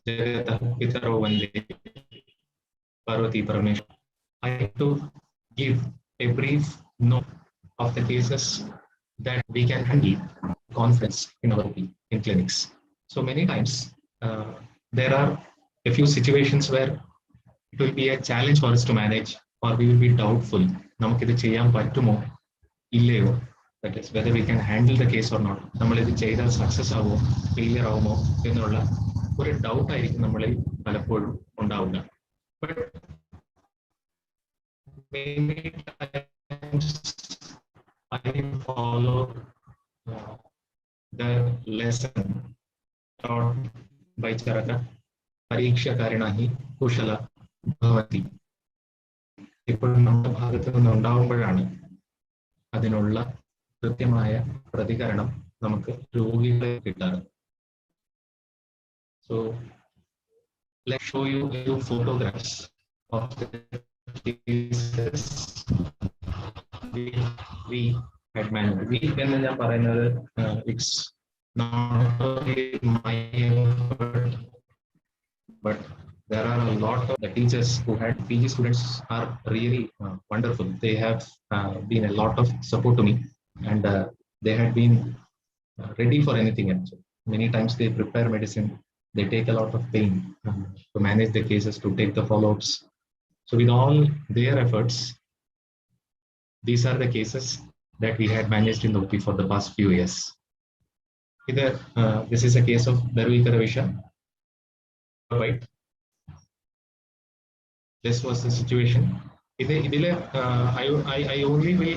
Jagatah Pitaro Vande Parvati Parameshwar. I have to give a brief note of the cases that we can handle confidence in our OP in clinics. So many times there are a few situations where it will be a challenge for us to manage, or we will be doubtful. നമുക്കിത് ചെയ്യാൻ പറ്റുമോ ഇല്ലയോ, that is whether we can handle the case or not. നമ്മളിത് ചെയ്താൽ success ആവുമോ failure ആവുമോ എന്നുള്ള ഒരു ഡൗട്ട് ആയിരിക്കും നമ്മളിൽ പലപ്പോഴും ഉണ്ടാവുക. But many times I follow the lesson taught by Charaka, Pariksha Karinahi Kushala Bhavati. ഇപ്പോൾ നമ്മുടെ ഭാഗത്ത് നിന്ന് ഉണ്ടാകുമ്പോഴാണ് അതിനുള്ള കൃത്യമായ പ്രതികരണം നമുക്ക് രോഗികളെ കിട്ടാറ്. So let's show you a few photographs of the cases we had managed. We എന്ന് ഞാൻ പറയുന്നത് it's not only my effort, but there are a lot of the teachers who had PG students are really wonderful. They have been a lot of support to me, and they had been ready for anything actually. Many times they prepare medicine, they take a lot of pain to manage the cases, to take the follow-ups. So with all their efforts, these are the cases that we had managed in the OP for the past few years. Either this is a case of Darveekara Visha, right? This was the situation. I only will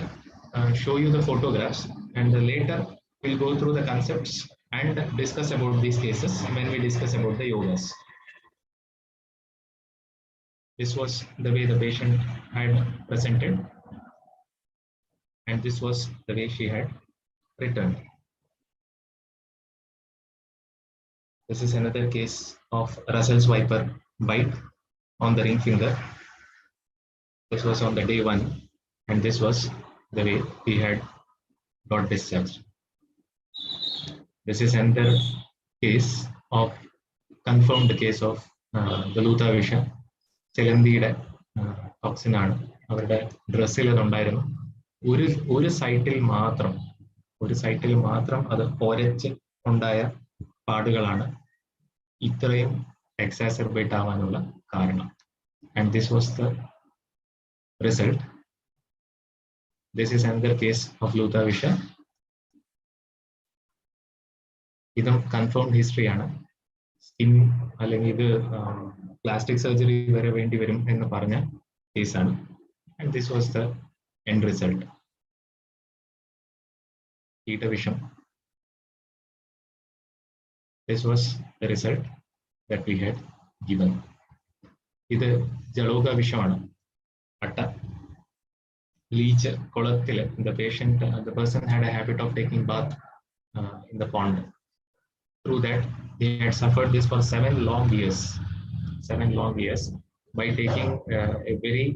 show you the photographs, and later we'll go through the concepts and discuss about these cases when we discuss about the yogas. This was the way the patient had presented, and this was the way she had returned. This is another case of Russell's viper bite on the ring finger. This was on the day 1, and this was the way he had got discharged. This is another case of confirmed case of the lootha Visha. Chelandiyude toxin ആണ് അവരുടെ ഡ്രസ്സിൽ അതുണ്ടായിരുന്നു. ഒരു സൈറ്റിൽ മാത്രം അത് പോരച്ച് ഉണ്ടായ പാടുകളാണ് ഇത്രയും എക്സാസർബേറ്റ് ആവാനുള്ള കാരണം. And this was the result. This is another case of lootha Visha. ഇതും കൺഫേംഡ് ഹിസ്റ്ററി ആണ്. സ്കിൻ അല്ലെങ്കിൽ ഇത് പ്ലാസ്റ്റിക് സർജറി വരെ വേണ്ടി വരും എന്ന് പറഞ്ഞ കേസാണ്. And this was the end result. കീടവിഷം. This was the result that we had given. ഇത് ജലൗക വിഷമാണ്. അട്ട leech കുളത്തില് the person had a habit of taking bath in the pond. Through that, they had suffered this for 7 long years by taking a very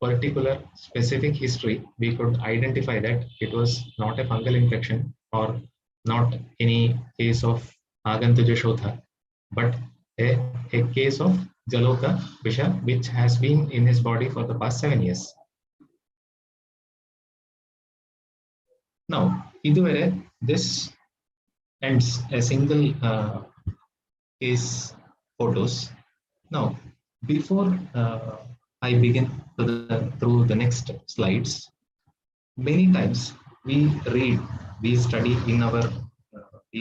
particular specific history. We could identify that it was not a fungal infection or not any case of agantujashotha, but a case of jalauka visha which has been in his body for the past 7 years. Now iduvare this ends a single case photos. Now before I begin through the next slides, many times we study in our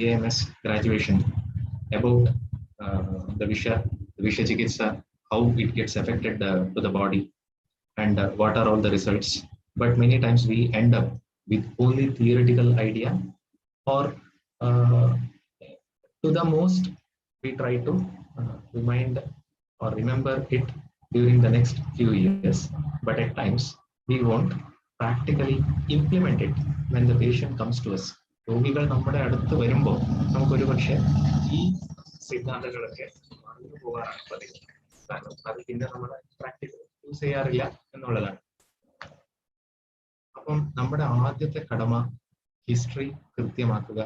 AMS graduation about the Visha Chikitsa, how it gets affected to the body, and what are all the results. But many times we end up with only theoretical idea, or to the most we try to remind or remember it during the next few years, but at times we won't practically implement it when the patient comes to us. രോഗികൾ നമ്മുടെ അടുത്ത് വരുമ്പോൾ നമുക്കൊരു പക്ഷേ ഈ സിദ്ധാന്തങ്ങളൊക്കെ മറന്നു പോകാറാണ് പതിവ്. കാരണം അത് പിന്നെ നമ്മുടെ പ്രാക്ടിക്കൽ യൂസ് ചെയ്യാറില്ല എന്നുള്ളതാണ്. അപ്പം നമ്മുടെ ആദ്യത്തെ കടമ ഹിസ്റ്ററി കൃത്യമാക്കുക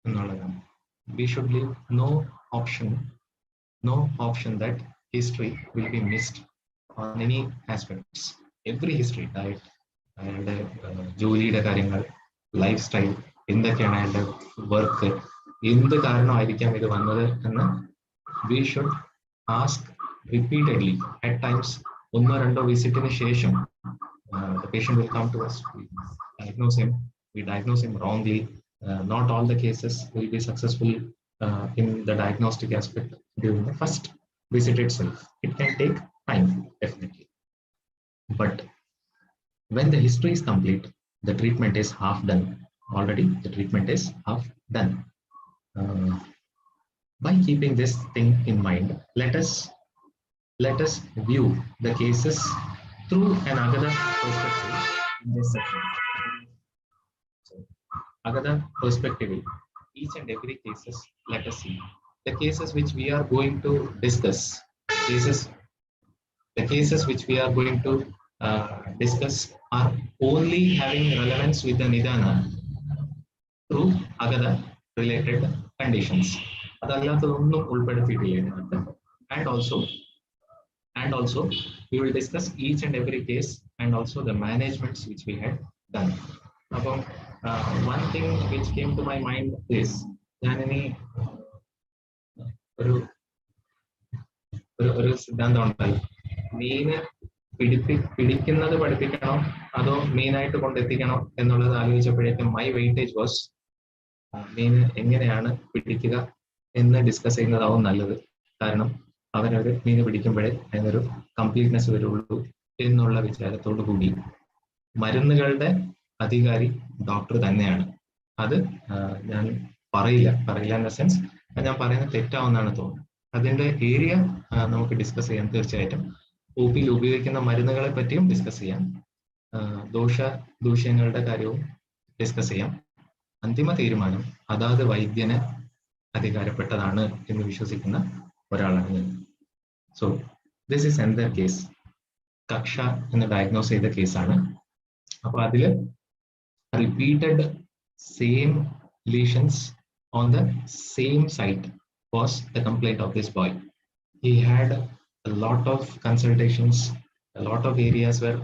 എന്നുള്ളതാണ്. We should leave no option no option that history will be missed on any aspects. Every history, diet, അയാളുടെ ജോലിയുടെ കാര്യങ്ങൾ, ലൈഫ് സ്റ്റൈൽ, എന്തൊക്കെയാണ് അയാളുടെ വർക്ക്, എന്ത് കാരണമായിരിക്കാം ഇത് വന്നത് എന്ന് we should ask repeatedly. At times, ഒന്നോ രണ്ടോ വിസിറ്റിന് ശേഷം the patient will come to us, we diagnose him wrongly. Not all the cases will be successful in the diagnostic aspect during the first visit itself. It can take time, definitely. But when the history is complete, the treatment is half done. Already, the treatment is half done. By keeping this thing in mind, let us view the cases through an Agada perspective in this section. So, Agada perspective, each and every cases, let us see. The cases which we are going to discuss, the cases which we are going to discuss are only having relevance with the Nidana through Agada related conditions. And also we will discuss each and every case and also the managements which we had done. One thing which came to my mind is ഒരു സിദ്ധാന്തം ഉണ്ടല്ലോ, മീന് പിടിക്കുന്നത് പഠിപ്പിക്കണോ അതോ മീനായിട്ട് കൊണ്ടെത്തിക്കണോ എന്നുള്ളത് ആലോചിച്ചപ്പോഴേക്കും my weightage was മീന് എങ്ങനെയാണ് പിടിക്കുക എന്ന് ഡിസ്കസ് ചെയ്യുന്നതാവും നല്ലത്. കാരണം അവരൊരു മീന് പിടിക്കുമ്പോഴേ അതിനൊരു കംപ്ലീറ്റ്നെസ് വരുള്ളൂ എന്നുള്ള വിചാരത്തോടു കൂടി മരുന്നുകളുടെ അധികാരി ഡോക്ടർ തന്നെയാണ്. അത് ഞാൻ പറയില്ല ഇൻ ദ സെൻസ് ഞാൻ പറയുന്നത് തെറ്റാവുന്നതാണ് തോന്നുന്നത്. അതിന്റെ ഏരിയ നമുക്ക് ഡിസ്കസ് ചെയ്യാം. തീർച്ചയായിട്ടും ഒ പിയിൽ ഉപയോഗിക്കുന്ന മരുന്നുകളെ പറ്റിയും ഡിസ്കസ് ചെയ്യാം, ദൂഷ്യങ്ങളുടെ കാര്യവും ഡിസ്കസ് ചെയ്യാം. അന്തിമ തീരുമാനം അതാത് വൈദ്യന് അധികാരപ്പെട്ടതാണ് എന്ന് വിശ്വസിക്കുന്ന ഒരാളാണ് ഞാൻ. So this is another case. കക്ഷ എന്ന് ഡയഗ്നോസ് ചെയ്ത കേസാണ്. അപ്പൊ അതില് repeated same lesions on the same site was the complaint of this boy. He had a lot of consultations, a lot of areas were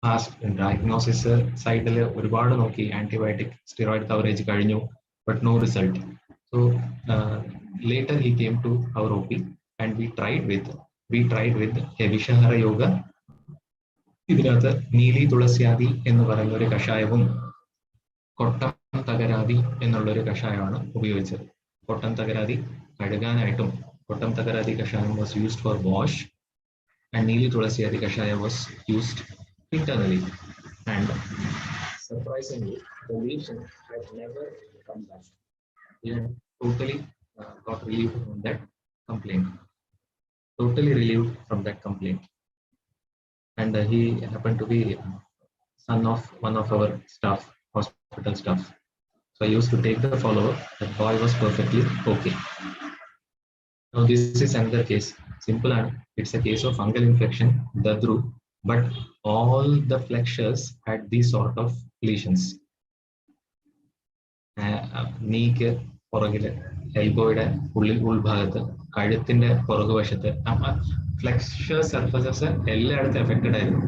asked in diagnosis side ഒരുപാട് നോക്കി, antibiotic steroid coverage കഴിഞ്ഞു, but no result. So later he came to our OP and we tried with a Vishahara yoga. ഇതിനകത്ത് നീലി തുളസിയാദി എന്ന് പറയുന്ന ഒരു കഷായവും കൊട്ടം തകരാതി എന്നുള്ളൊരു കഷായമാണ് ഉപയോഗിച്ചത്. കൊട്ടം തകരാതി കഴുകാനായിട്ടും കൊട്ടം തകരാതി കഷായം was used for wash and Neeli തുളസിയാദി കഷായം was used internally, and surprisingly the lesion had never come back. He had totally got relieved from that complaint, and he happened to be son of one of our staff, hospital staff. So I used to take the follow-up. The boy was perfectly okay. Now this is another case. Simple, it's a case of fungal infection, dadru, but all the flexures had these sort of lesions. Knee പുറകില്, എൽബോയുടെ ഉൾഭാഗത്ത്, കഴുത്തിന്റെ പുറകുവശത്ത് flexor surfaces എല്ലായിടത്തും affected ആയിരുന്നു.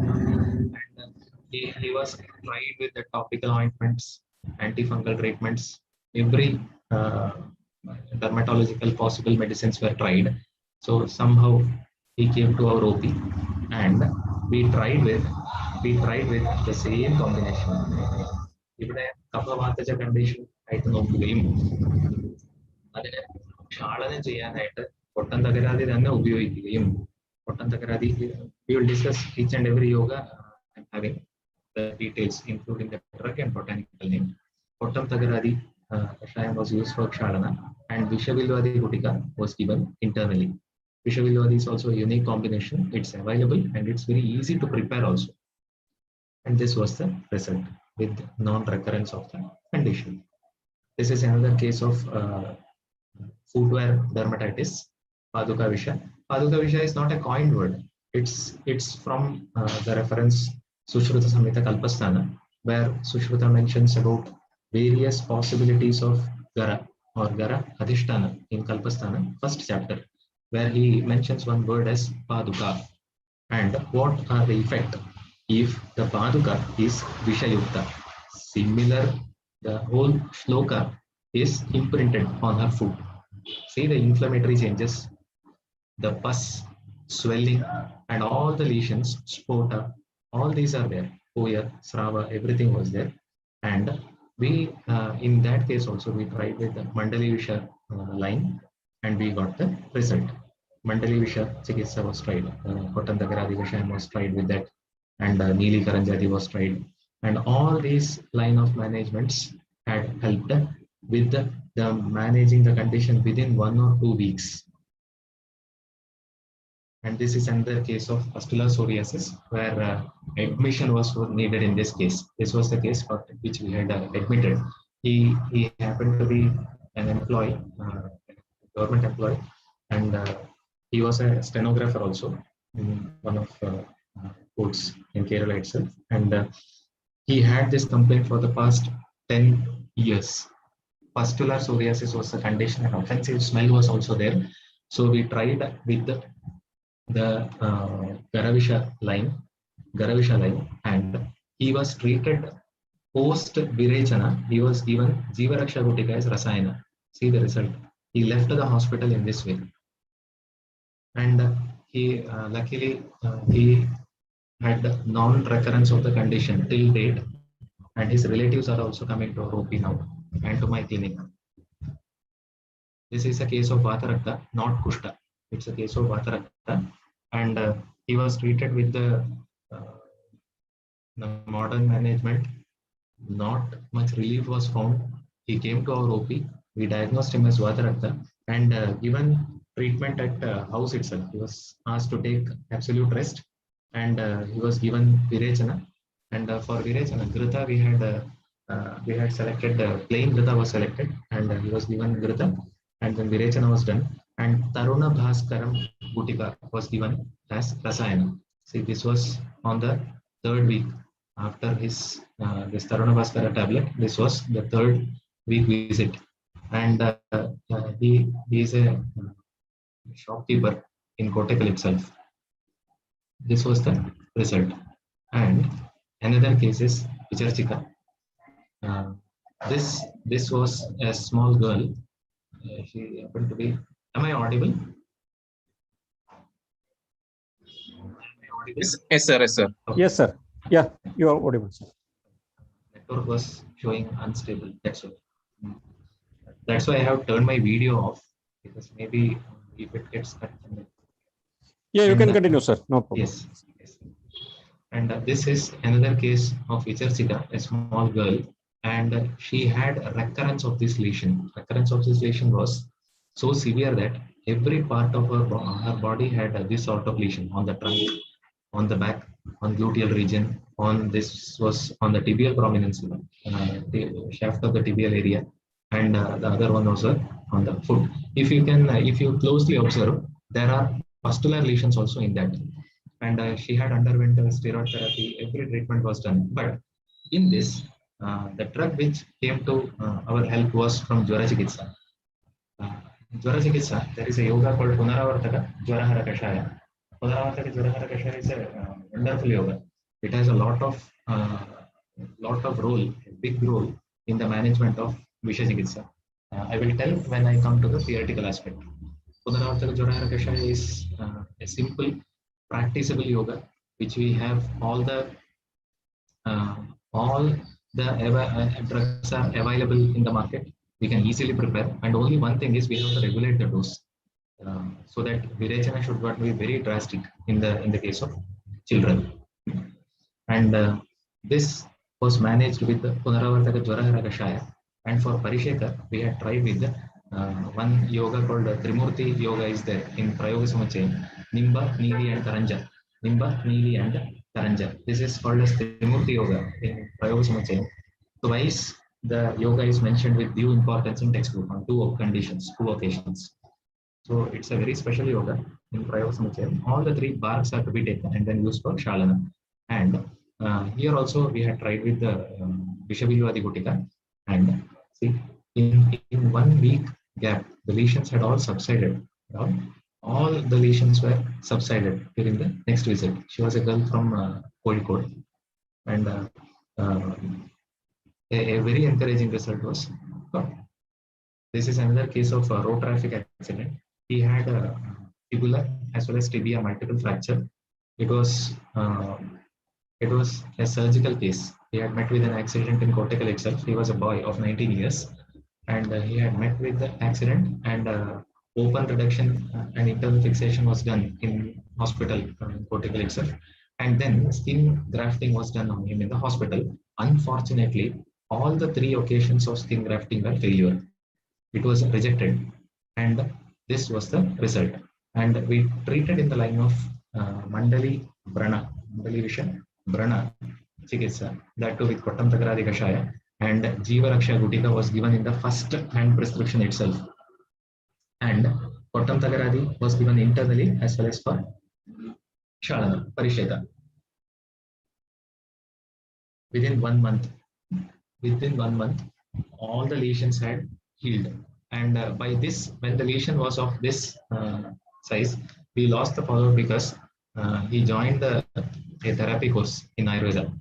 He was tried with the topical ointments, antifungal treatments, every dermatological possible medicines were tried. So somehow he came to our OP and we tried with the same combination. ഇവിടെ കഫവാതജ condition ആയിട്ട് നോക്കുകയും അതിനെ ക്ഷാളനം ചെയ്യാനായിട്ട് കൊട്ടൻ തകരാതി തന്നെ ഉപയോഗിക്കുകയും, Kottan തകരാതി we will discuss each and every yoga. I'm having the details including the drug and botanical name. Kottam tagaradi kashayam was used for ksharana, and vishavilwadi gutika was given internally. Vishavilwadi is also a unique combination. It's available and it's very easy to prepare also. And this was the result with non-recurrence of the condition. This is another case of footwear dermatitis, paduka visha. Paduka visha is not a coined word. It's from the reference Sushruta Samhita Kalpasthana, where Sushruta mentions about various possibilities of or Gara Adhisthana in Kalpasthana, first chapter, where he mentions one word as paduka. And what are the effect if the paduka is vishayukta? Similar, the whole shloka is imprinted on her foot. See the inflammatory changes, the pus, swelling, and all the lesions, spota, all these are there. Poya, Srava, everything was there. And we, in that case also, we tried with the mandali visha line and we got the result. Mandali visha Chikitsa was tried, Kotandagaravisha was tried with that, and Neeli Karanjati was tried. And all these line of managements had helped with the managing the condition within 1 or 2 weeks. And this is another case of pustular psoriasis where admission was needed in this case. This was the case for which we had admitted. He happened to be an employee, government employee, and he was a stenographer also in one of courts in Kerala itself. And he had this complaint for the past 10 years. Pustular psoriasis was the condition, and offensive smell was also there. So we tried with the garavisha line, and he was treated post virechana. He was given jeevaraksha gutika as rasayana. See the result. He left the hospital in this way, and he luckily he had non-recurrence of the condition till date, and his relatives are also coming to our OP now and to my clinic. This is a case of vatarakta, not kushta. It's a case of vatarakta, and he was treated with the modern management. Not much relief was found. He came to our OP. We diagnosed him as vatarakta and given treatment at house itself. He was asked to take absolute rest, and he was given virechana. And for virechana, grita we had selected plain grita was selected, and he was given grita, and then virechana was done, and taruna bhaskaram gutika was given as rasayana. See, this was on the 3rd week after his this taruna bhaskara tablet. This was the 3rd week visit, and he is a shopkeeper in Kottakkal itself. This was the result. And another case is vicharchika. This was a small girl. She happened to be. Am I audible? Yes, sir. Yes, sir. Okay. Yes, sir. Yeah, you are audible, sir. Network was showing unstable. That's why. That's why I have turned my video off, because maybe if it gets cut. Yeah, you can continue, sir. No problem. Yes. And this is another case of vicharchika, a small girl, and she had a recurrence of this lesion. Recurrence of this lesion was so severe that every part of her body had this sort of lesion on the trunk, on the back, on gluteal region, on this was on the tibial prominence, the shaft of the tibial area, and the other one was on the foot. If you closely observe, there are pustular lesions also in that. And she had underwent steroid therapy. Every treatment was done. But in this, the drug which came to our help was from Chikitsa. Chikitsa, there is a yoga called Punaravartaka Jwarahara Kashaya. Punaravartaka Jwarahara Kashaya is a wonderful yoga. It has a lot of role, a big role in the management of Visha Chikitsa. I will tell when I come to the theoretical aspect. Punaravartaka Jwarahara Kashaya is a simple practicable yoga, which we have all the drugs are available in the market. We can easily prepare, and only one thing is we have to regulate the dose, so that virechana should not be very drastic in the case of children. And this was managed with the Punaravartaka Jwarahara Kashaya. And for Parishekar, we had tried with one yoga called Trimurti yoga is there in Prayoga Samachayam. Nimba, Neeli and Karanja. Nimba, Neeli and Karanja. This is called as Trimurti yoga in Prayoga Samachayam. Twice the yoga is mentioned with due importance in textbook on two occasions. So it's a very special yoga in Prayoga Samachayam. All the 3 barks are to be taken and then used for Shalana. And here also we had tried with the Vishavilwadi Gutika. And see, in 1 week gap, the lesions had all subsided. All the lesions were subsided during the next visit. She was a girl from Kozhikode, and uh, a very encouraging result was got. This is another case of a road traffic accident. He had a tubular as well as tibia multiple fracture. It was uh, it was a surgical case. He had met with an accident in Kottakkal itself. He was a boy of 19 years, and he had met with the accident, and open reduction and internal fixation was done in hospital in Kottakkal itself, and then skin grafting was done on him in the hospital. Unfortunately, all the three occasions of skin grafting were failure. It was rejected, and this was the result. And we treated in the line of mandali vrana, mandali visha, vrana, Chikitsa, that too with kshaya, and jeevaraksha gutika was given in the first hand prescription itself. And was given internally as well as for Shalana, Parisheta. Within 1 month, all the lesions had healed. And by this, when the lesion was of this size, we lost the follower because he joined a therapy course in Ayurveda.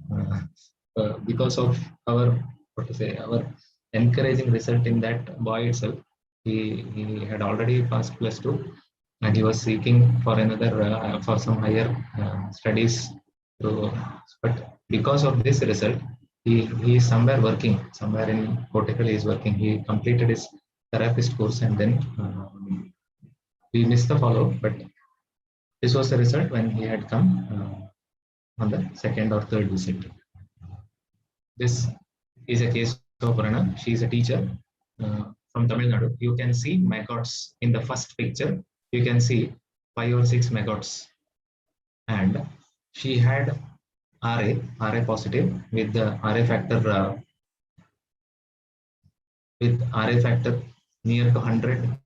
Because of our our encouraging result in that boy itself, he had already passed +2, and he was seeking for another for some higher studies. So, but because of this result, he is somewhere working, somewhere in Kottakkal he is working. He completed his therapist course, and then we missed the follow. But this was the result when he had come on the second or third visit. This is a case of Vrana. She is a teacher from Tamil Nadu. You can see maggots in the first picture. You can see 5 or 6 maggots, and she had RA positive with the RA factor near to 100,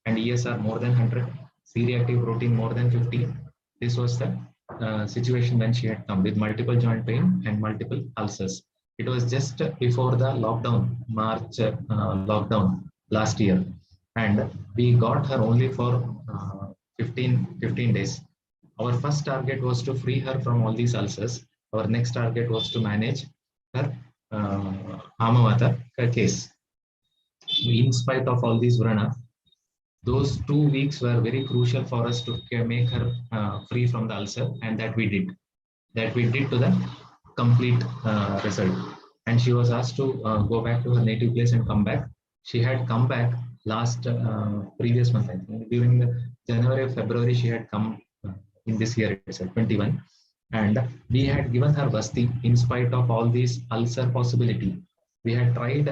and ESR more than 100, C-reactive protein more than 50. This was the situation when she had come with multiple joint pain and multiple ulcers. It was just before the lockdown, March lockdown last year, and we got her only for 15 days. Our first target was to free her from all these ulcers. Our next target was to manage her Hamavata case. In spite of all these Vrana, those 2 weeks were very crucial for us to make her free from the ulcer, and that we did. To the complete result. And she was asked to go back to her native place and come back. She had come back last previous month, I think. During the January or February, she had come in this year itself, 21. And we had given her Basti in spite of all these ulcer possibility. We had tried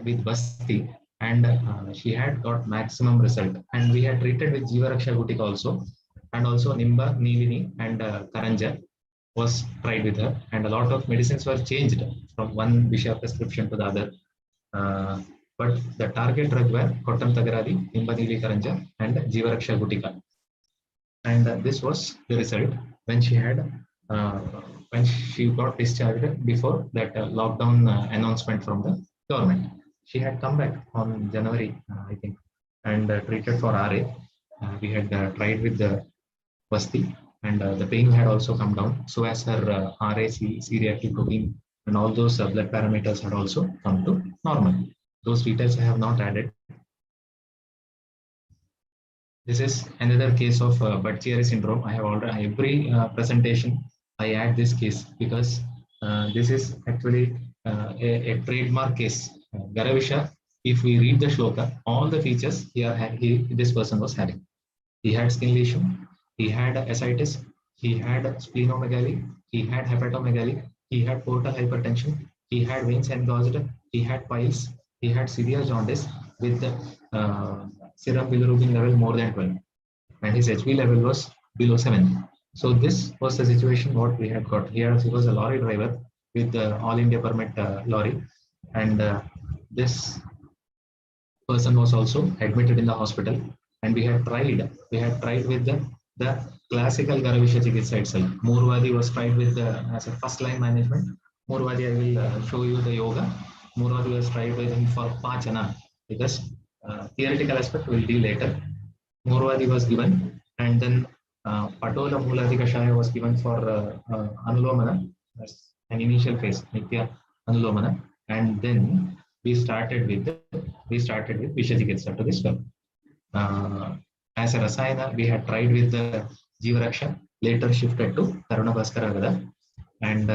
with Basti, and she had got maximum result. And we had treated with jeevaraksha gutika also, and also Nimba, Nilini, and Karanja was tried with her, and a lot of medicines were changed from one Visha prescription to the other. But the target drug were Kottam Tagaradi, Nimba, Nili, Karanja, and jeevaraksha gutika. And this was the result when she had when she got discharged before that lockdown announcement from the government. She had come back on January, I think, and treated for RA. We had tried with the Basti, and the pain had also come down. So as her RA, C-reactive protein, and all those blood parameters had also come to normal. Those details I have not added. This is another case of Budd-Chiari syndrome. I have already every presentation I add this case because this is actually a trademark case. Garavisha, if we read the shloka, all the features this person was having. He had skin lesion, he had ascites, he had splenomegaly, he had hepatomegaly, he had portal hypertension, he had veins engorged, he had piles, he had severe jaundice with the serum bilirubin level more than 12, and his HB level was below 7. So this was the situation what we had got. Here he was a lorry driver with the All India permit lorry, and this person was also admitted in the hospital, and we had tried with the classical garavisha Chikitsa itself. Murvadi was tried with as a first line management. Murvadi, I will show you the yoga. Murvadi was tried with him for 5 ana. because theoretical aspect will be later. Morvadi was given, and then Patola Muladi Kashaya was given for Anulomana as an initial phase, Nitya Anulomana, and then we started with Visha to this one. As a Rasayana, we had tried with the Jeevaraksha, later shifted to Taruna Bhaskara Agada, and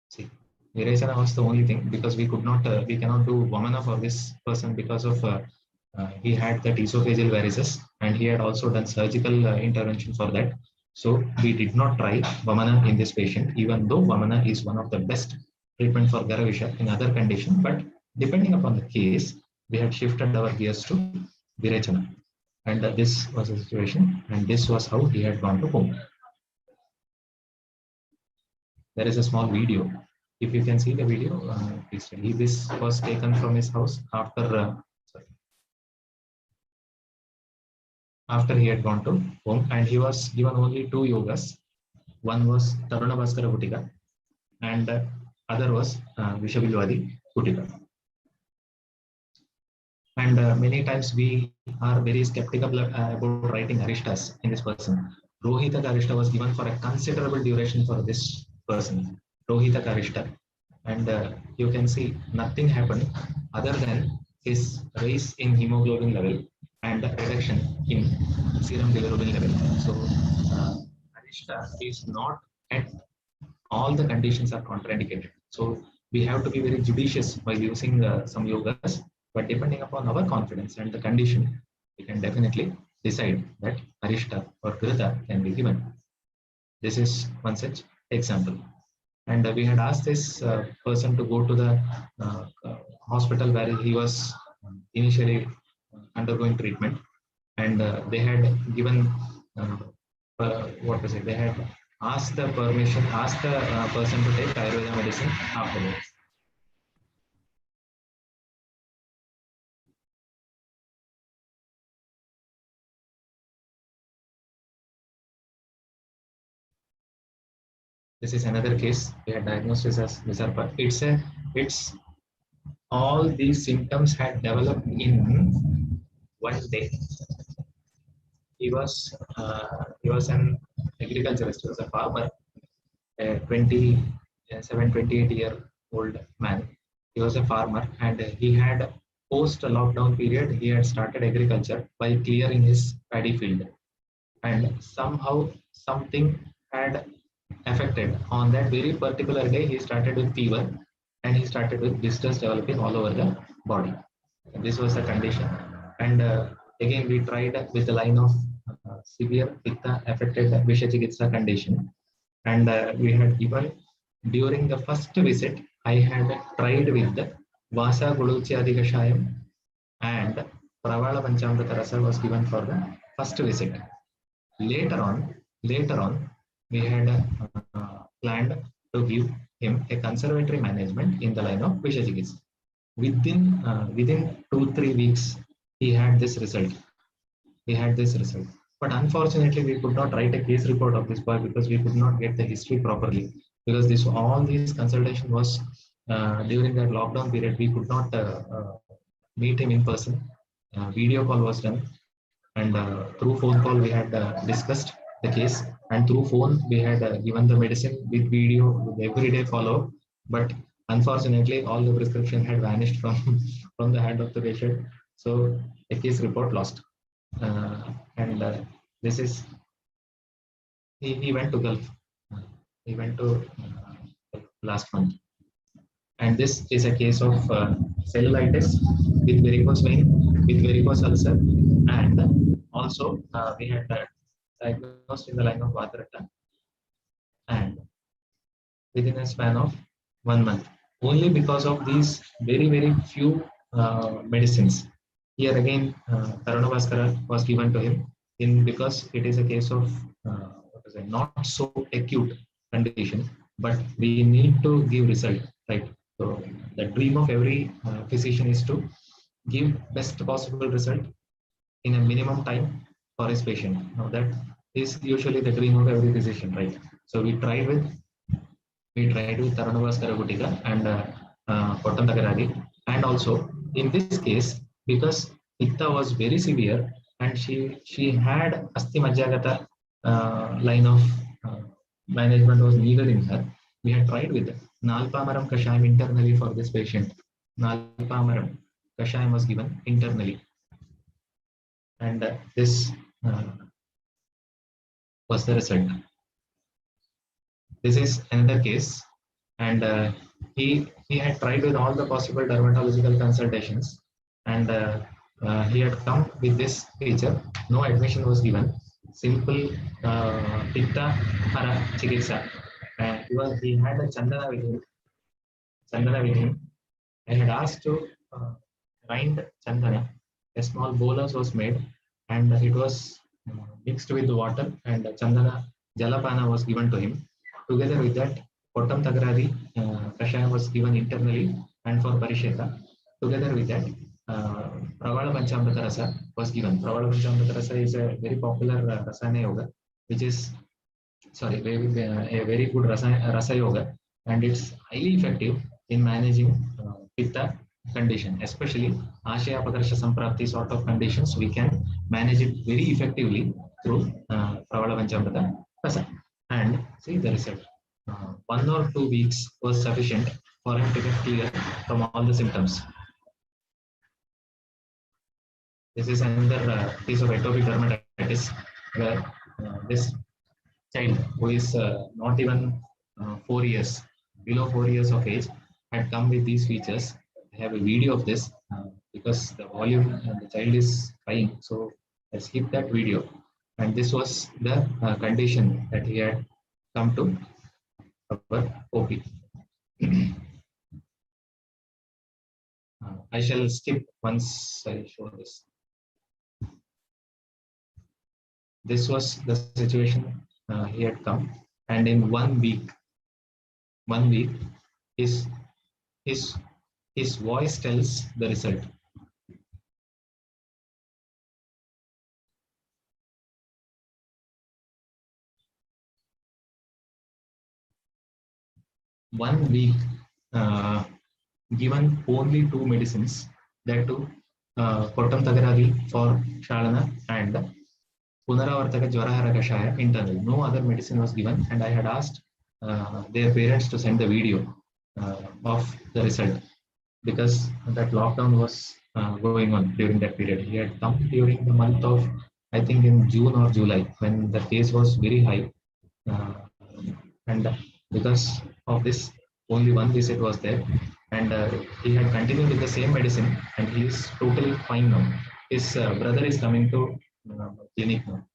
see, Virechana was the only thing because we cannot do Vamana for this person because of he had that esophageal varices and he had also done surgical intervention for that. So we did not try Vamana in this patient, even though Vamana is one of the best treatment for garavisha in other conditions. But depending upon the case, we had shifted our gears to Virechana. And this was the situation, and this was how he had gone to home. There is a small video. If you can see the video, please tell me. This was taken from his house after he had gone to home, and he was given only 2 yogas. One was Taruna Bhaskara Kutika, and other was Vishavilwadi Kutika. And many times we are very skeptical about writing aristas in this person. Rohita Karishta was given for a considerable duration for this person, Rohita Karishta, and you can see nothing happened other than his rise in hemoglobin level and reduction in serum bilirubin level. So Karishta is not at all the conditions are contraindicated. So we have to be very judicious while using some yogas, but depending upon our confidence and the condition, we can definitely decide that Arishta or Krita can be given. This is one such example. And we had asked this person to go to the hospital where he was initially undergoing treatment, and they had given what to say, they had asked the person to take Ayurveda medicine afterwards. This is another case. We had diagnosed this as visarpa. It's all these symptoms had developed in one day. He was an agriculturist. He was a farmer, a 28-year-old man. He was a farmer, and he had post lockdown period. He had started agriculture by clearing his paddy field, and somehow something had affected. On that very particular day, he started with fever, and he started with blisters developing all over the body. And this was the condition. And again, we tried with the line of severe pitta affected Visha condition. And we had given, during the first visit, I had tried with the Vasa Guluchyadigashayam, and Pravala Panchamrita Rasa was given for the first visit. Later on, we had planned to give him a conservatory management in the line of Vishajikitsa. Within 2-3 weeks, he had this result. But unfortunately, we could not write a case report of this boy because we could not get the history properly. Because all these consultation was during that lockdown period. We could not meet him in person. Video call was done, and through phone call we had discussed the case, and through phone we had given the medicine with video with everyday follow. But unfortunately, all the prescription had vanished from the hand of the patient. So a case report lost. And this is he went to Gulf. He went to last month. And this is a case of cellulitis with varicose vein, with varicose ulcer, and also we had diagnosed in the line of vatarakta, and within a span of 1 month, only because of these very few medicines. Here again, Taruna Bhaskara was given to him because it is a case of not so acute condition, but we need to give result, right? So the dream of every physician is to give best possible result in a minimum time for his patient. Now that is usually the dream of every physician, right? So we tried with Taruna Bhaskara Kutika, and Pottam Takaradi. And also in this case, because pitta was very severe and she had Asti Majjagata line of uh, management was needed in her, we had tried with Nalpamaram Kashayam internally for this patient. Nalpamaram Kashayam was given internally, and this uh, was the result. This is another case, and he had tried with all the possible dermatological consultations, and he had come with this feature. No admission was given. Simple pitta hara chikitsa. He had a chandana with him. Chandana with him. I had asked to grind chandana. A small bolus was made, and it was mixed with water, and chandana jalapana was given to him. Together with that, Pottam Tagradi Kashayam was given internally and for Parisheta. Together with that, Pravala Panchamrita Rasa was given. Pravala Panchamrita Rasa is a very popular Rasana Yoga, which is, a very good Rasa Yoga, and it's highly effective in managing Pitta condition, especially Ashaya Pakarsha Samprapti sort of conditions. We can manage it very effectively through Pravala Panchamrita Rasa. And see the result. 1 or 2 weeks was sufficient for him to get clear from all the symptoms. This is another case of atopic dermatitis where this child who is not even 4 years, below 4 years of age, had come with these features. I have a video of this because the volume and the child is crying. So I skipped that video. And this was the condition that he had come to our OP. I shall skip once I show this. This was the situation he had come, and in 1 week, his his voice tells the result. One week, given only 2 medicines, that too, Pottam Tagaragi for Shalana and Punaravartaka Jwarahara Kashaya internal. No other medicine was given, and I had asked their parents to send the video of the result because that lockdown was going on during that period. He had come during the month of, I think, in June or July when the case was very high, and because of this, only 1 visit was there, and he had continued with the same medicine, and he is totally fine now. His brother is coming to clinic now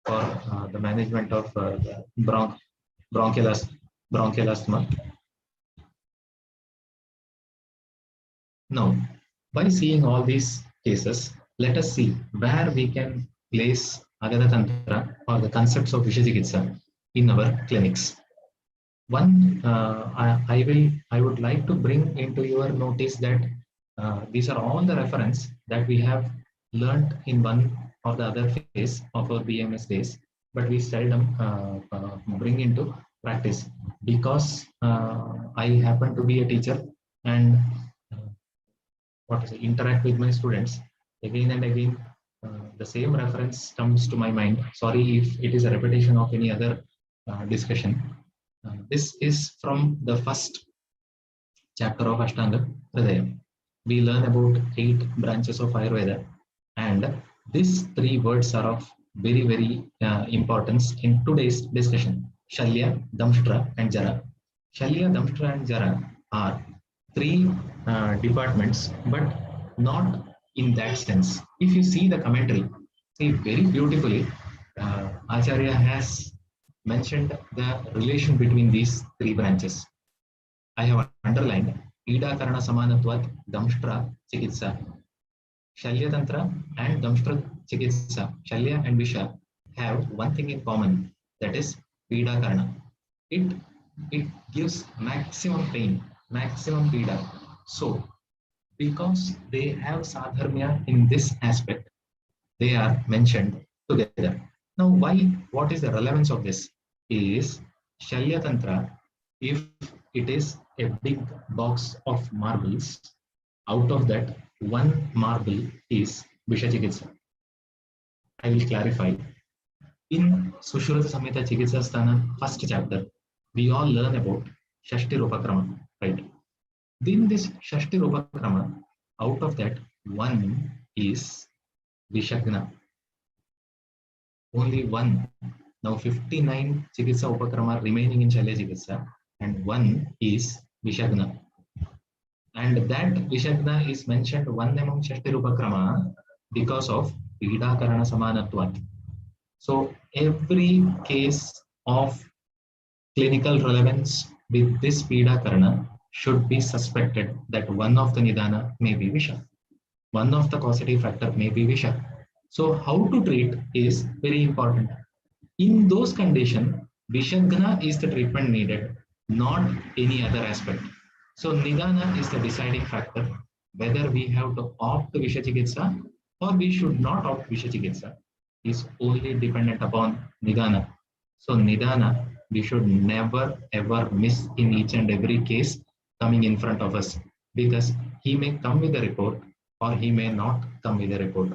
for the management of the bronchial asthma. Now, by seeing all these cases, let us see where we can place Agada Tantra or the concepts of Visha in our clinics. One, I would like to bring into your notice that these are all the reference that we have learned in one or the other phase of our BMS days, but we seldom bring into practice because I happen to be a teacher and interact with my students again and again. The same reference comes to my mind. Sorry if it is a repetition of any other discussion. This is from the first chapter of Ashtanga Hridaya. We learn about 8 branches of Ayurveda, and these 3 words are of very, very importance in today's discussion. Shalya, Damshtra, and Jara. Shalya, Damshtra, and Jara are 3 departments, but not in that sense. If you see the commentary, see very beautifully, Acharya has mentioned the relation between these 3 branches. I have underlined Ida Karana Samanatvat, Damshtra, Chikitsa. Shalya Tantra and Damshtra Chikitsa, Shalya and Visha, have one thing in common, that is Pida Karana. It gives maximum pain, maximum Pida. So, because they have sadharmya in this aspect, they are mentioned together. Now, what is the relevance of this? Is Shalya Tantra, if it is a big box of marbles. Out of that, one marble is Vishachikitsa. I will clarify. In Sushruta Samhita Chikitsa Sthana, first chapter, we all learn about Shashti Rupakrama, right? Within this Shashti Rupakrama, out of that, one is Vishagna. Only one. Now 59 Chikitsa Upakrama remaining in Shalya Chikitsa, and one is Vishagna. And that Vishagna is mentioned one among Shashti Rupakrama because of Peedakarana Samanatvat. So every case of clinical relevance with this Peedakarana should be suspected that one of the Nidana may be Visha. One of the causative factor may be Visha. So how to treat is very important. In those conditions, Vishagna is the treatment needed, not any other aspect. So Nidana is the deciding factor whether we have to opt Vishachikitsa or we should not opt Vishachikitsa is only dependent upon Nidana. So Nidana, we should never ever miss in each and every case coming in front of us, because he may come with a report or he may not come with a report.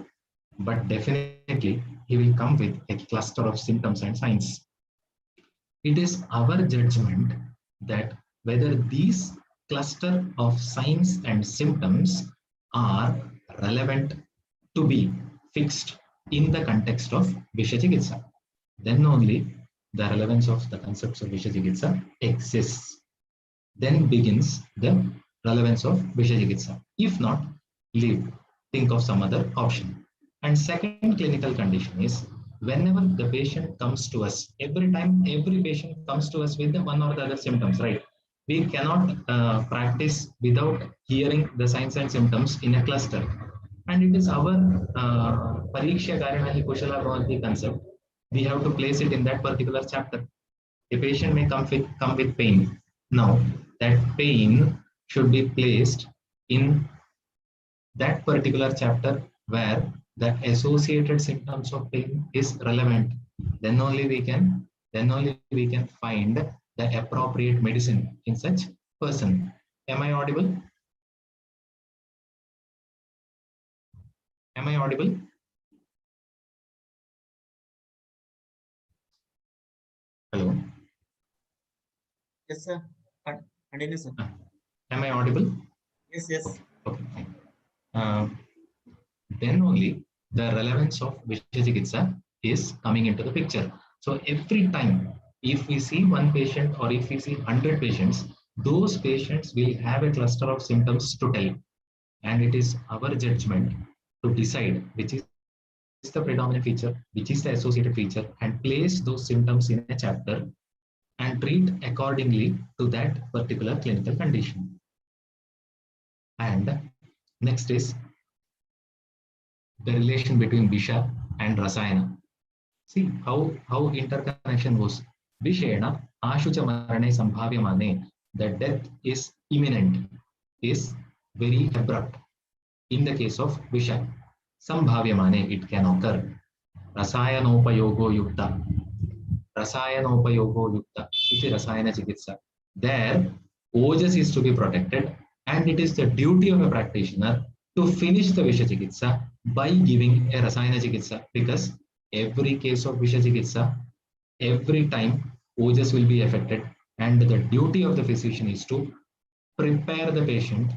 But definitely he will come with a cluster of symptoms and signs. It is our judgment that whether these cluster of signs and symptoms are relevant to be fixed in the context of Vishachikitsa. Then only the relevance of the concepts of Vishachikitsa exists. Then begins the relevance of Vishachikitsa. If not, leave, think of some other option. And second clinical condition is whenever the patient comes to us, every time every patient comes to us with one or the other symptoms, right? We cannot practice without hearing the signs and symptoms in a cluster. And it is our Pariksha Karinahi Kushala Bhavanti concept. We have to place it in that particular chapter. A patient may come with pain. Now, that pain should be placed in that particular chapter where the associated symptoms of pain is relevant. Then only we can find the appropriate medicine in such person. Am I audible? Am I audible? Hello. Yes, sir. Continue, sir. Am I audible? Yes, yes. Okay. Then only the relevance of Vishachikitsa is coming into the picture. So every time, if we see one patient or if we see 100 patients, those patients will have a cluster of symptoms to tell. And it is our judgment to decide which is the predominant feature, which is the associated feature, and place those symptoms in a chapter and treat accordingly to that particular clinical condition. And next is the relation between Visha and Rasayana. See how interconnection was. Vishena Ashucha Marane Sambhavyamane, the death is imminent, is very abrupt. In the case of Visha, Sambhavyamane, it can occur. Rasayanopayogo Yukta. Rasayanopayogo Yukta. Iti Rasayana Chikitsa. There, Ojas is to be protected, and it is the duty of a practitioner to finish the Visha Chikitsa by giving a Rasayana Chikitsa, because every case of Visha Chikitsa, every time Ojas will be affected, and the duty of the physician is to prepare the patient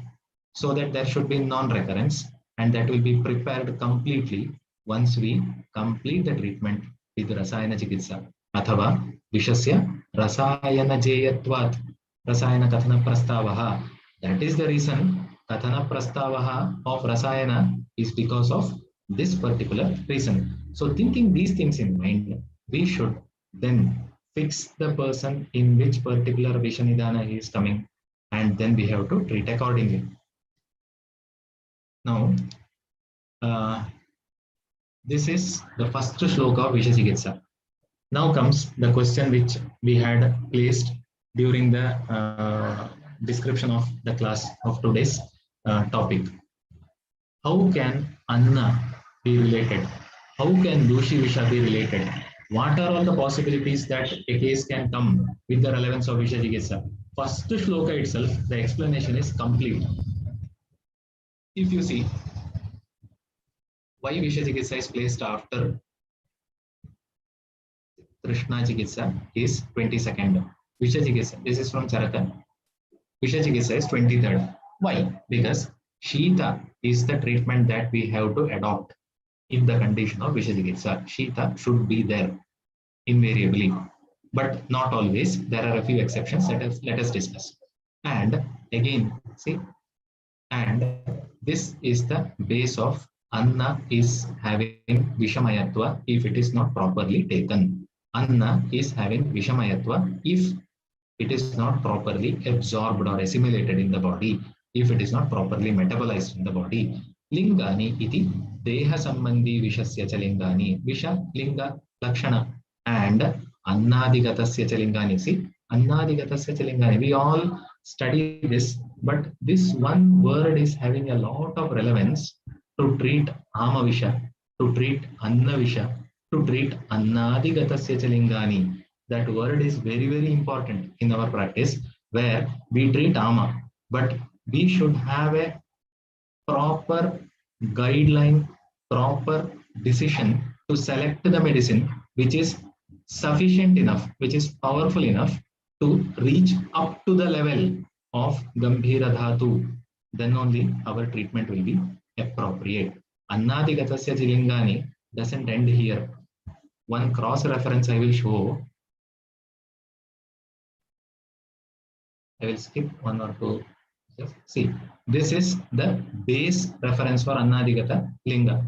so that there should be non-recurrence, and that will be prepared completely once we complete the treatment with Rasayana Chikitsa. Athava Vishasya Rasayana Jeyatvat Rasayana Kathana Prastavaha. That is the reason Kathana Prastavaha of Rasayana is because of this particular reason. So thinking these things in mind, we should then fix the person in which particular Vishanidana he is coming, and then we have to treat accordingly. Now, this is the first shloka of Vishachikitsa. Now comes the question which we had placed during the description of the class of today's topic. How can Anna be related? How can Doshivisha be related? What are all the possibilities that a case can come with the relevance of Vishachikitsa? first shloka itself, the explanation is complete. If you see why Visharchika is placed after Krishna Chikitsa is 22nd. Visharchika, this is from Charaka. Visharchika is 23rd. Why? Because Shita is the treatment that we have to adopt in the condition of Visharchika. Shita should be there invariably, but not always. There are a few exceptions. Let us discuss. And again, see, and this is the base of Anna is having Vishamayatva if it is not properly taken. Anna is having Vishamayatva if it is not properly absorbed or assimilated in the body, if it is not properly metabolized in the body. Lingani iti deha sambandhi vishasya cha lingani. Visha linga lakshana and annaadigatasya cha lingani. See, annaadigatasya cha lingani. We all study this, but this one word is having a lot of relevance to treat amavisha, to treat annavisha, to treat annaadigatasya cha lingani. That word is very, very important in our practice where we treat ama, but we should have a proper guideline, proper decision to select the medicine which is sufficient enough, which is powerful enough to reach up to the level of Gambhira Dhatu. Then only our treatment will be appropriate. Annaadigatasya Jilingani doesn't end here. One cross reference I will show. I will skip one or two. See, this is the base reference for Annadigata Linga.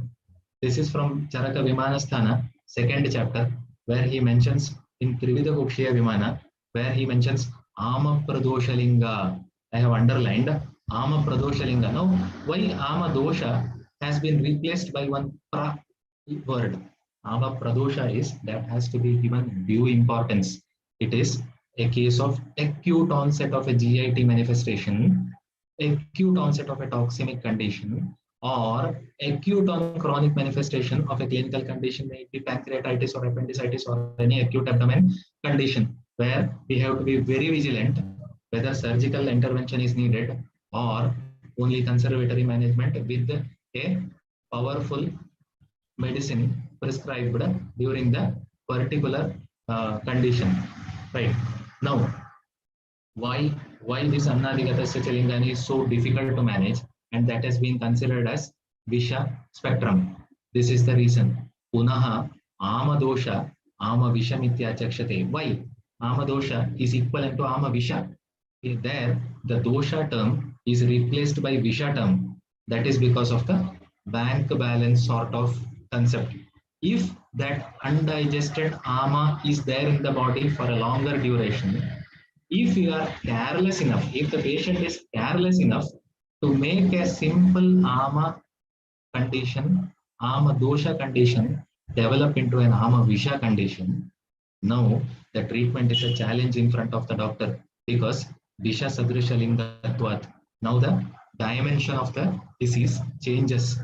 This is from Charaka Vimanasthana, second chapter, where he mentions in Trividha Kukshiya Vimana, where he mentions Ama Pradosha Linga. I have underlined Ama Pradosha Linga. Now, why Ama Dosha has been replaced by one pra word? Ama Pradosha is that has to be given due importance. It is a case of acute onset of a GIT manifestation, acute onset of a toxemic condition, or acute on chronic manifestation of a clinical condition, maybe pancreatitis or appendicitis or any acute abdomen condition, where we have to be very vigilant whether surgical intervention is needed or only conservatory management with a powerful medicine prescribed during the particular condition. Right. Now, why this Annaadigatasya cha lingani is so difficult to manage, and that has been considered as Visha spectrum. This is the reason. Punaha Amadosha Ama Vishamitya chakshate. Why? Amadosha is equivalent to Ama Visha. There, the dosha term is replaced by Visha term. That is because of the bank balance sort of concept. If that undigested ama is there in the body for a longer duration, if you are careless enough, if the patient is careless enough to make a simple ama condition, ama dosha condition, develop into an ama visha condition, now the treatment is a challenge in front of the doctor because visha sadrisha lingatvat. Now the dimension of the disease changes.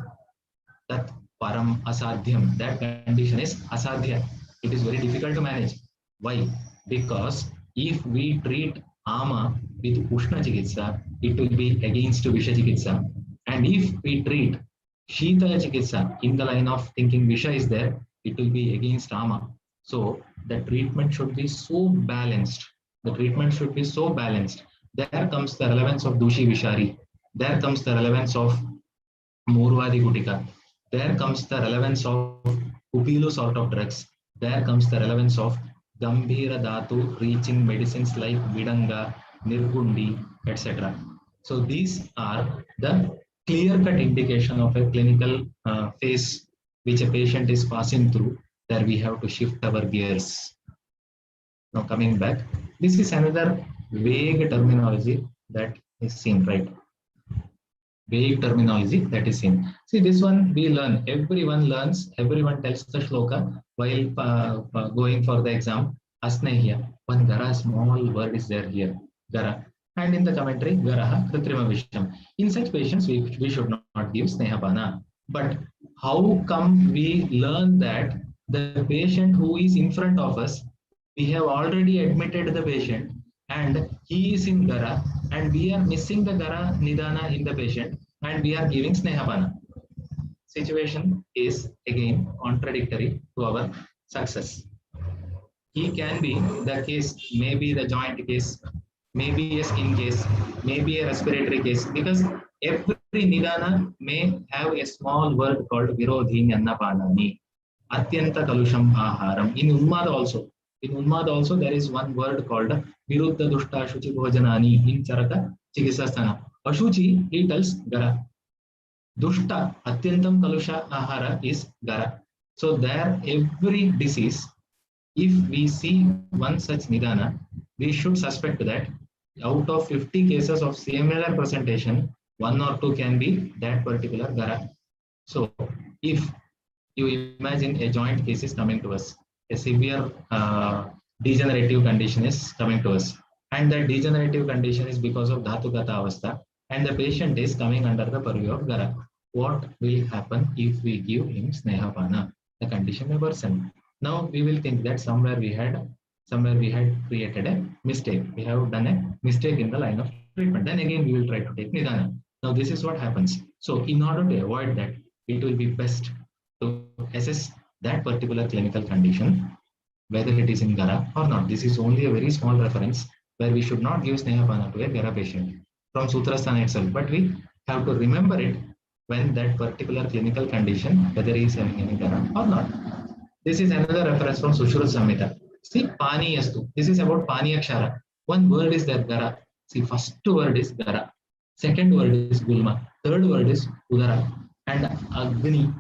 That param asadhyam, that condition is asadhya. It is very difficult to manage. Why? Because if we treat ama with ushna chikitsa, it will be against visha chikitsa. And if we treat shitala chikitsa in the line of thinking visha is there, it will be against ama. So the treatment should be so balanced. The treatment should be so balanced. There comes the relevance of dooshivisha. There comes the relevance of vilwadi gutika. There comes the relevance of Upilo sort of drugs. There comes the relevance of Gambhira Dhatu reaching medicines like Vidanga, Nirgundi, etc. So these are the clear-cut indication of a clinical phase which a patient is passing through. There we have to shift our gears. Now coming back, this is another vague terminology that is seen, right? Vague terminology that is seen. See, this one we learn. Everyone learns. Everyone tells the shloka while going for the exam. Asnehya. One gara small word is there here. Gara. And in the commentary, garaha kritrima visham. In such patients, we should not give snehapana. But how come we learn that the patient who is in front of us, we have already admitted the patient, and he is in gara, and we are missing the gara nidana in the patient, and we are giving snehapana. Situation is again contradictory to our success. He can be the case, maybe the joint case, maybe a skin case, maybe a respiratory case, because every nidana may have a small word called virodhi annapanani, atyanta kalusham aharam. In Unmad also there is one word called viruddha dushta shuchi bhojanani in Charaka Chikitsa sthana. Ashuchi, he tells gara. Dushta, Atyantam Kalusha Ahara is Gara. So there every disease, if we see one such nidana, we should suspect that out of 50 cases of similar presentation, one or two can be that particular Gara. So if you imagine a joint case is coming to us, a severe degenerative condition is coming to us, and that degenerative condition is because of Dhatukata Avastha, and the patient is coming under the purview of Gara. What will happen if we give him Snehapana? The condition may worsen. Now we will think that somewhere we had created a mistake. We have done a mistake in the line of treatment. Then again we will try to take Nidana. Now this is what happens. So in order to avoid that, it will be best to assess that particular clinical condition, whether it is in Gara or not. This is only a very small reference where we should not give Snehapana to a Gara patient from Sutrasthana itself, but we have to remember it when that particular clinical condition, whether he is having any Gara or not. This is another reference from Sushruta Samhita. See, Paaneeyastu. This is about Paaneeya kshara. One word is there, Gara. See, first word is Gara. Second word is Gulma. Third word is Udara. And Agni,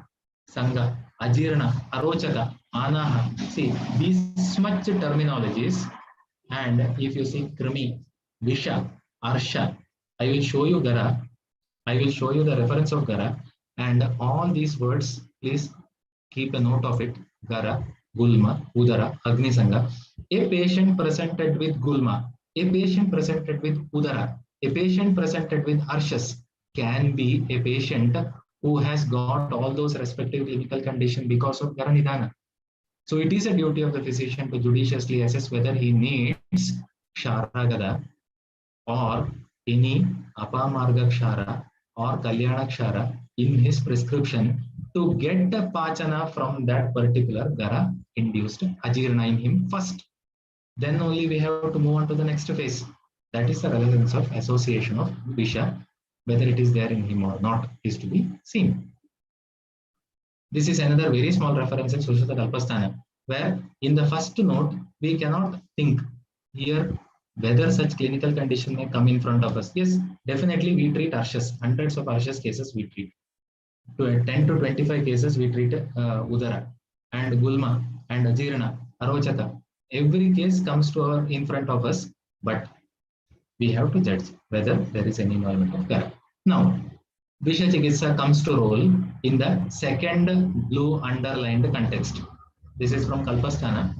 Sangha, Ajirana, Arochaka, Anaha. See, these much terminologies. And if you see Krimi, Visha, Arsha, I will show you Gara. I will show you the reference of Gara. And all these words, please keep a note of it. Gara, Gulma, Udara, Agni Sangha. A patient presented with Gulma, a patient presented with Udara, a patient presented with Arshas can be a patient who has got all those respective clinical conditions because of Gara Nidana. So it is a duty of the physician to judiciously assess whether he needs kshara Agada or any apamarga kshara or kalyana kshara in his prescription to get the pachana from that particular Gara induced ajirna in him first. Then only we have to move on to the next phase. That is the relevance of association of Visha, whether it is there in him or not is to be seen. This is another very small reference in Sushruta Kalpasthana, where in the first note, we cannot think here whether such clinical condition may come in front of us. Yes, definitely we treat Arshas, hundreds of Arshas cases we treat. To 10 to 25 cases we treat Udara and Gulma and Ajirana, Arochaka. Every case comes to our in front of us, but we have to judge whether there is any involvement of Gara. Now, Visha Chikitsa comes to role in the second blue underlined context. This is from Kalpasthana.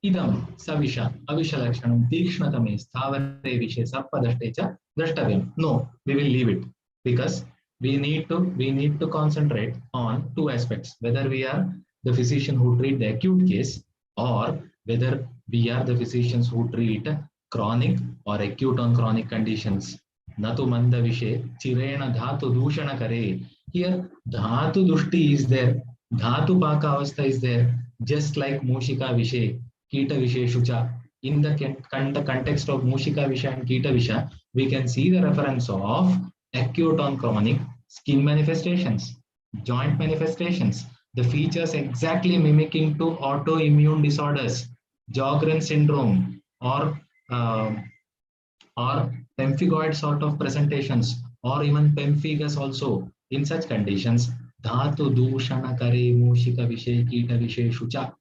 Idam savisha avisha lakshanam tikshnatame sthavare vishe sarpadashtecha drashtavyam. No, we will leave it because we need to concentrate on two aspects, whether we are the physician who treat the acute case or whether we are the physicians who treat chronic or acute on chronic conditions. Natu manda vishe chirena dhatu dushana kare. Here dhatu dushti is there, dhatu paka avastha is there, just like mushika vishe, keeta vishe shucha. In the context of mushika visha and keeta visha, we can see the reference of acute on chronic skin manifestations, joint manifestations, the features exactly mimicking to autoimmune disorders, Sjogren syndrome or pemphigoid sort of presentations, or even pemphigus also. In such conditions, dhatu dushana kare mushika vishe keeta vishe shucha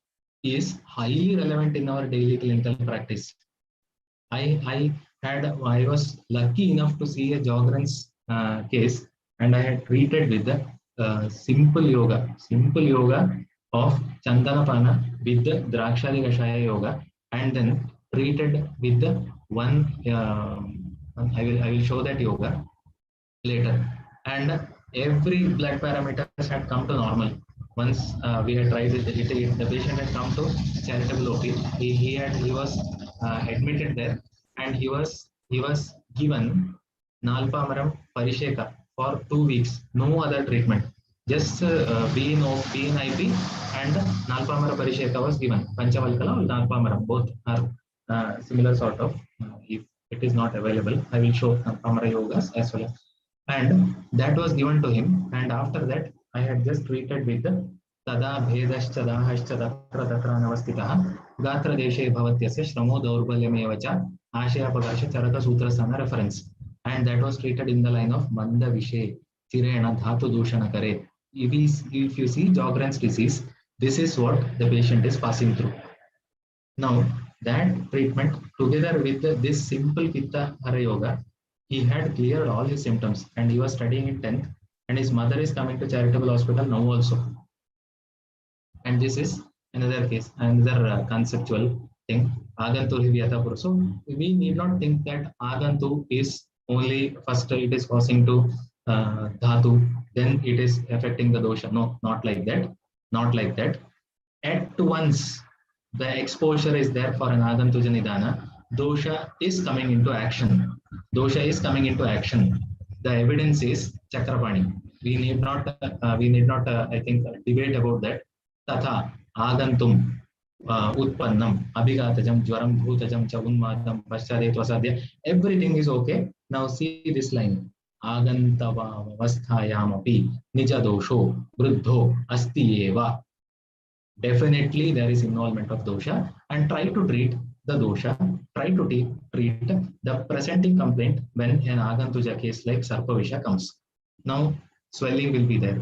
is highly relevant in our daily clinical practice. I was lucky enough to see a Sjogren's case, and I had treated with the simple yoga of Chandanapana with the Drakshadi Kashaya yoga, and then treated with the one. I will show that yoga later, and every blood parameters had come to normal. Once we had tried it, the patient had come to charitable OP. He was admitted there, and he was given Nalpamaram Parisheka for 2 weeks. No other treatment. Just bean IP and Nalpamara Parisheka was given. Panchavalkala or Nalpamaram, both are similar sort of. If it is not available, I will show Nalpamara yogas as well. And that was given to him. And after that, I had just treated with the Tada Bhedascha Dahascha Tatra Tatra Navastitaha Gatra Deshe Bhavatyasya Shramo Daurbalyamevacha Ashaya Pagasha Charaka Sutra Sana reference. And that was treated in the line of Manda Vishe Chirena Dhatu Dushana Kare. If you see Sjogren's disease, this is what the patient is passing through. Now, that treatment together with this simple Pitta Hara Yoga, he had cleared all his symptoms and he was studying in 10th and his mother is coming to charitable hospital now also. And this is another case, another conceptual thing. Agantu Hivyatapur. So we need not think that Agantu is only first it is causing to dhatu, then it is affecting the dosha. No, not like that. Not like that. At once the exposure is there for an Agantuja Nidana, dosha is coming into action. Dosha is coming into action. The evidence is Chakrapani. We need not, I think, debate about that. Tatha Agantum Utpannam Abhighatajam Jwaram Bhutajam Cha Unmadam Paschadetvasadya. Everything is okay. Now see this line. Agantava Vasthayamapi Nija Dosho Bruddho Asti Eva. Definitely there is involvement of dosha and try to treat the dosha, try to treat the presenting complaint when an Agantuja case like Sarpavisha comes. Now swelling will be there,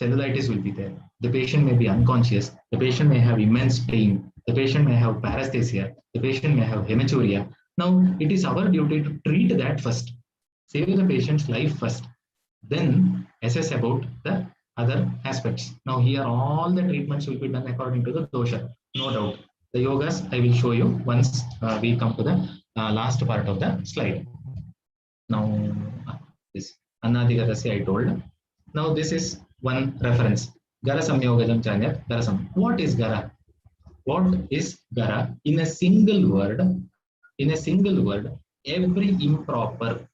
cellulitis will be there, the patient may be unconscious, the patient may have immense pain, the patient may have paresthesia, the patient may have hematuria. Now it is our duty to treat that first, save the patient's life first, then assess about the other aspects. Now here all the treatments will be done according to the dosha, no doubt. The yogas I will show you once we come to the last part of the slide. Now this annaadigatasya I told. Now this is one reference. Gara samyogajam chanyat garasam. What is gara? What is gara? In a single word, every improper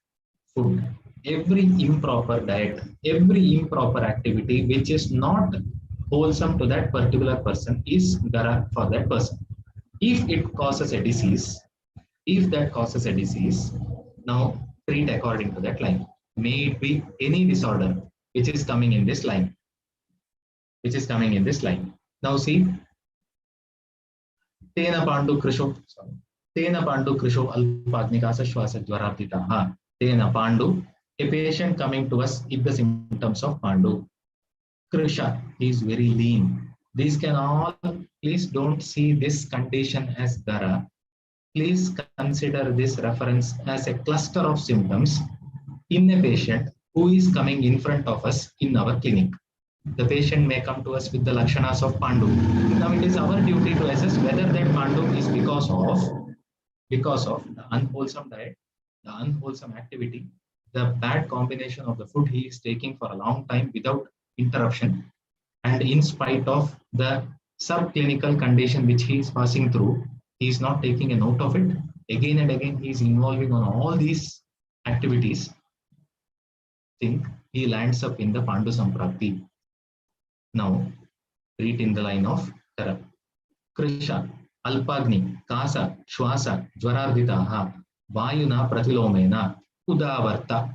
food, every improper diet, every improper activity which is not wholesome to that particular person is gara for that person. If it causes a disease, if that causes a disease, now treat according to that line. May it be any disorder which is coming in this line. Now see, Tena Pandu Krisho Alpagnikasa Shwasa Jwaraptitaha. Tena Pandu, a patient coming to us with the symptoms of Pandu. Krisha, he is very lean. These can all, please don't see this condition as Gara. Please consider this reference as a cluster of symptoms in a patient who is coming in front of us in our clinic. The patient may come to us with the lakshanas of Pandu. Now it is our duty to assess whether that Pandu is because of the unwholesome diet, the unwholesome activity, the bad combination of the food he is taking for a long time without interruption, and in spite of the subclinical condition which he is passing through, he is not taking a note of it. Again and again, he is involving on all these activities. Think he lands up in the Pandu Samprapti. Now, read in the line of Tara. Krisha, Alpagni, Kasa, Shwasa, Jwararditaha, Vayuna Pratilomena, Udavarta,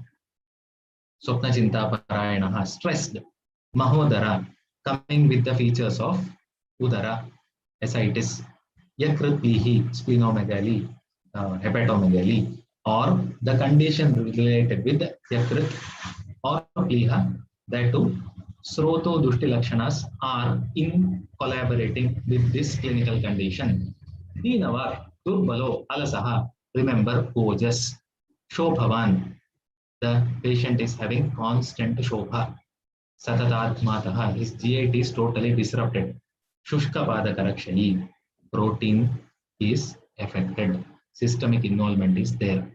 Swapna Chinta Parayanaha, stressed, Mahodara, coming with the features of Udara, ascites, Yakritlihi, splenomegaly, hepatomegaly, or the condition related with Yakrit or Pliha, that too, Sroto Dushti Lakshanas are in collaborating with this clinical condition. Dinavar, Durbalo, Alasaha, remember Ojas, Shobhavan, the patient is having constant Shobha. Satatatmataha, his GIT is totally disrupted. Shushka Padakarakshayi, protein is affected. Systemic involvement is there.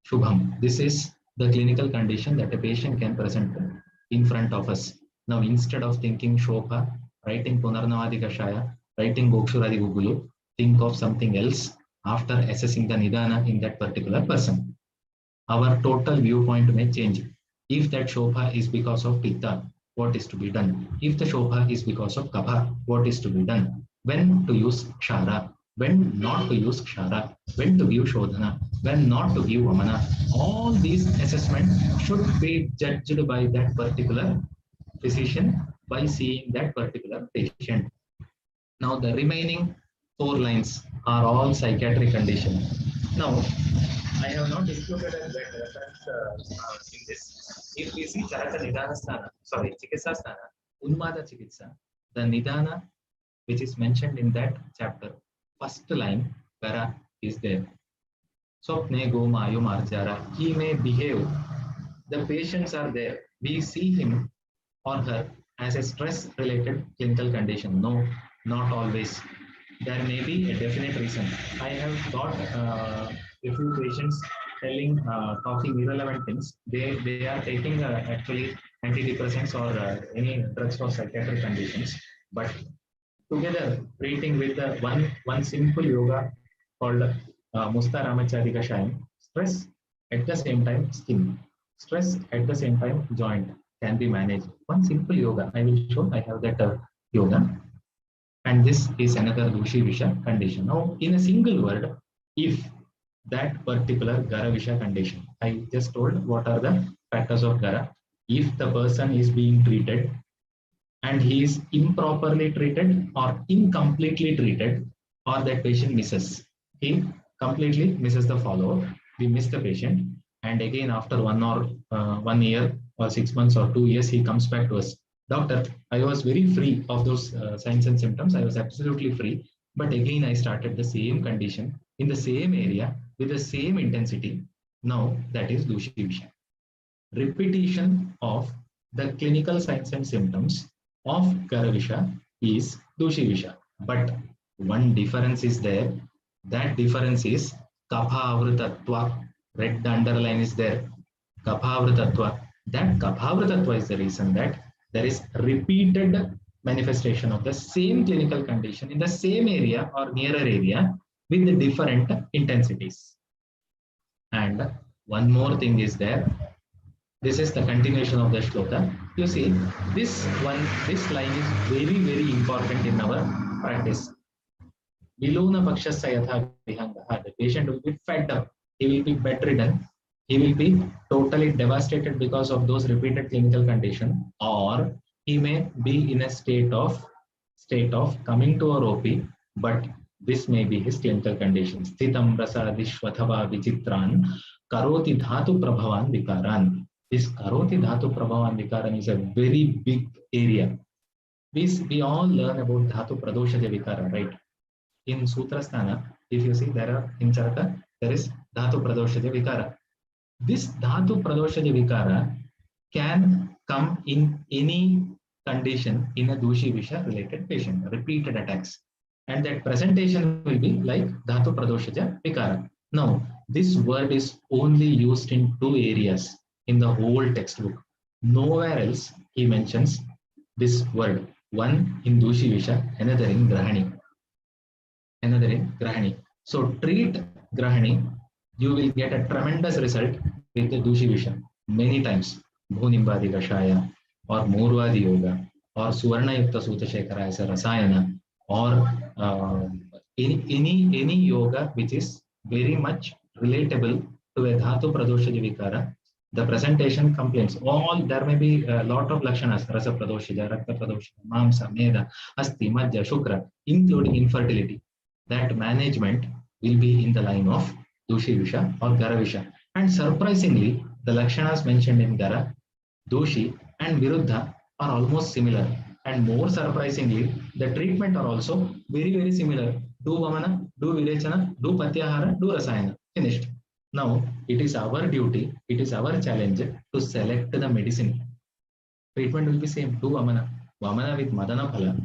Shubham, this is the clinical condition that a patient can present in front of us. Now, instead of thinking Shobha, writing Punarnavadikashaya, writing Gokshuradi Gugulu, think of something else. after assessing the nidana in that particular person. Our total viewpoint may change. If that shobha is because of pitta, what is to be done? If the shobha is because of kapha, what is to be done? When to use kshara, when not to use kshara, when to give shodhana, when not to give vamana. All these assessments should be judged by that particular physician by seeing that particular patient. Now the remaining 4 lines are all psychiatric condition. Now I have not included that reference in this. If we see Charaka Nidana Sthana, sorry, Chikitsa Sthana, Unmada Chikitsa, the Nidana which is mentioned in that chapter, first line, Gara is there. Swapne go mayu marjara, he may behave. The patients are there. We see him or her as a stress related clinical condition. No, not always. There may be a definite reason. I have got a few patients talking irrelevant things. They are taking actually antidepressants or any drugs for psychiatric conditions, but together treating with the one simple yoga called Musta Ramacharika Shine, stress at the same time skin, stress at the same time joint can be managed. One simple yoga, I will show. I have that yoga, and this is another dooshivisha condition. Now, in a single word, if that particular garavisha condition, I just told what are the factors of gara. If the person is being treated and he is improperly treated or incompletely treated, or that patient misses, he completely misses the follow-up, we miss the patient, and again after 1 year or 6 months or 2 years, he comes back to us. Doctor, I was very free of those signs and symptoms. I was absolutely free. But again, I started the same condition in the same area with the same intensity. Now that is dooshivisha. Repetition of the clinical signs and symptoms of garavisha is dooshivisha. But one difference is there. That difference is kaphavrutatva. Red underline is there. Kaphavrutatva. That kaphavrutatva is the reason that there is repeated manifestation of the same clinical condition in the same area or nearer area with the different intensities. And one more thing is there. This is the continuation of the shloka. You see, this line is very, very important in our practice. Viluna pakshasya yatha vihangaha. The patient will be fed up. He will be bedridden. He will be totally devastated because of those repeated clinical condition, or he may be in a state of coming to our OP, but this may be his clinical condition. Sthitam rasa dishvathava vichitran karoti dhatu prabhavan vikaran. This karoti dhatu prabhavan vikaran is a very big area. We all learn about dhatu pradoshaja vikara, right? In Sutrasthana, if you see there are in Charaka, there is dhatu pradoshaja vikara. This dhatu pradoshaja vikara can come in any condition in a dooshivisha related patient, repeated attacks. And that presentation will be like dhatu pradoshaja vikara. Now, this word is only used in 2 areas in the whole textbook. Nowhere else he mentions this word. One in dooshivisha, another in grahani. So treat grahani, you will get a tremendous result with the dooshivisha many times. Bhunimbadi kashaya or Murvadi yoga or Suvarna yukta sutashekara as a rasayana, or any yoga which is very much relatable to a dhatu pradoshaja vikara. The presentation complaints all, there may be a lot of lakshanas, rasa pradoshaja, rakta pradoshaja, mamsa, meda, asti, majja, shukra, including infertility. That management will be in the line of dooshivisha or garavisha. And surprisingly, the lakshanas mentioned in gara, doshi and viruddha are almost similar. And more surprisingly, the treatment are also very, very similar. Do vamana, do virechana, do patyahara, do rasayana. Finished. Now, it is our duty, it is our challenge to select the medicine. Treatment will be same. Do vamana. Vamana with madana phala,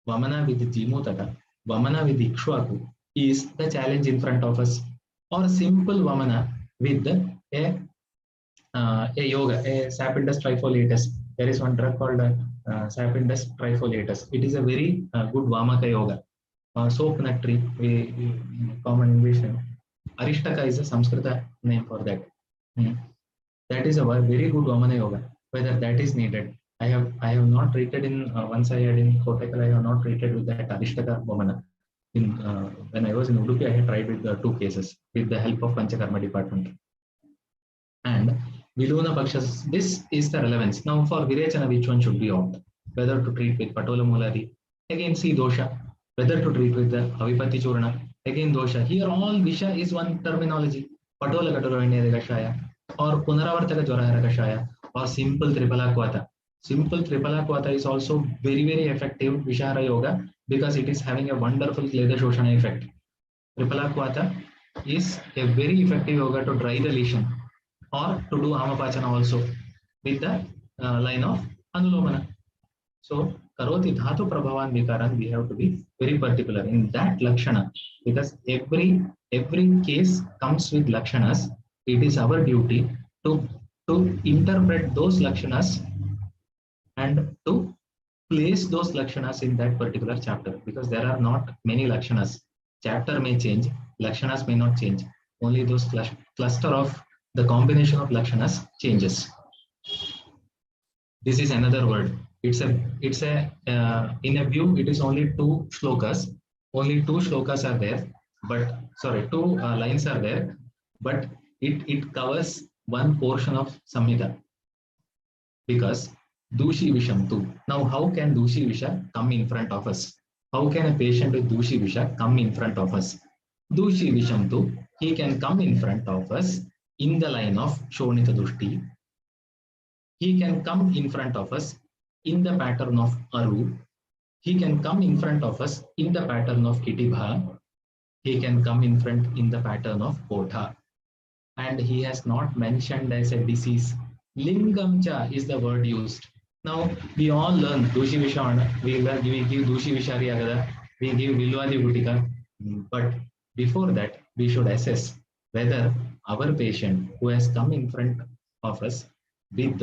vamana with jimutaka, vamana with ikshwaku is the challenge in front of us. Or simple vamana with a yoga, a sapindus trifoliatus. There is one drug called sapindus trifoliatus. It is a very good vamaka yoga. soap nut tree, common English name. Arishtaka is a Sanskrit name for that. That is a very good Vamana yoga. Whether that is needed, I have not treated in once I had in Kotakal, I have not treated with that Arishtaka Vamana. When I was in Udupi, I had tried with 2 cases with the help of Panchakarma department. And Viluna Pakshas, this is the relevance. Now for Virechana, which one should be opt? Whether to treat with Patola Mulari, again see dosha. Whether to treat with the Avipatti Churana, again dosha. Here all Visha is one terminology. Patola Katoravanya or Punaravartaka Jwarahara Kashaya or simple Tripalakwata. Simple Tripalakwata is also very, very effective Vishara Yoga because it is having a wonderful Kleda Shoshana effect. Tripalakwata is a very effective yoga to dry the lesion or to do Amapachana also with the line of Anulomana. So, Karoti Dhatu Prabhavan Vikaran, we have to be very particular in that Lakshana because every case comes with Lakshanas. It is our duty to interpret those Lakshanas and to place those Lakshanas in that particular chapter because there are not many Lakshanas. Chapter may change, Lakshanas may not change. Only those cluster of the combination of Lakshanas changes. This is another word. It's a in a view it is only 2 shlokas. Only 2 shlokas are there, but sorry, 2 lines are there, but it covers one portion of Samhita because dooshivisha too. Now, how can dooshivisha come in front of us? How can a patient with dooshivisha come in front of us? Dooshivisha too, he can come in front of us in the line of shonita dushti. He can come in front of us in the pattern of aru. He can come in front of us in the pattern of kitibha. He can come in front in the pattern of kotha. And he has not mentioned as a disease. Lingamcha is the word used. Now we all learn dooshivisha, we give dooshivisha Agada, we give vilwadi gutika, but before that we should assess whether our patient who has come in front of us with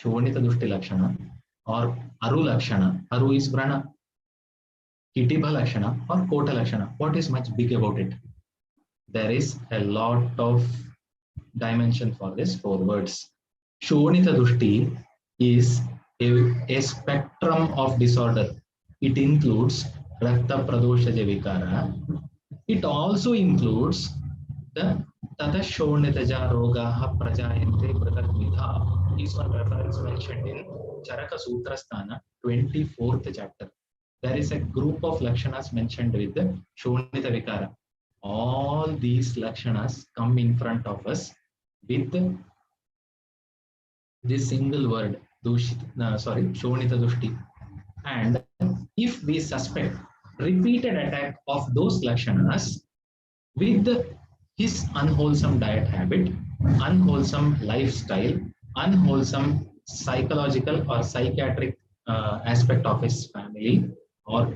shonita dushti lakshana or aru lakshana, aru is vrana, kitibha lakshana or kota lakshana, what is much big about it? There is a lot of dimension for this 4 words. Shonita dushti is a spectrum of disorder. It includes rakta pradosha jeevaraksha. It also includes the tata shonitaja rogaha prajayante pratakvidha. Is one reference mentioned in Charaka Sutra Sthana 24th chapter. There is a group of lakshanas mentioned with the shonita vikara. All these lakshanas come in front of us with this single word shonita dushti, and if we suspect repeated attack of those lakshanas with his unwholesome diet habit, unwholesome lifestyle, unwholesome psychological or psychiatric aspect of his family or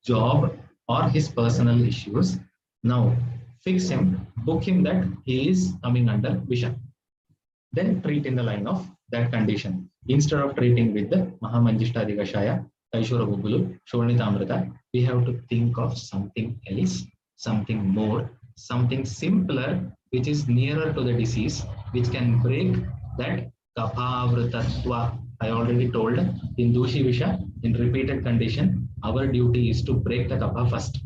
job or his personal issues, now fix him, book him that he is coming under Visha. Then treat in the line of that condition. Instead of treating with the Mahamanjishtadikashaya, Kaishura Bubulu, Shonitamrita, we have to think of something else, something more, something simpler, which is nearer to the disease, which can break that kaphavritatva. I already told in Dooshivisha, in repeated condition, our duty is to break the kapha first,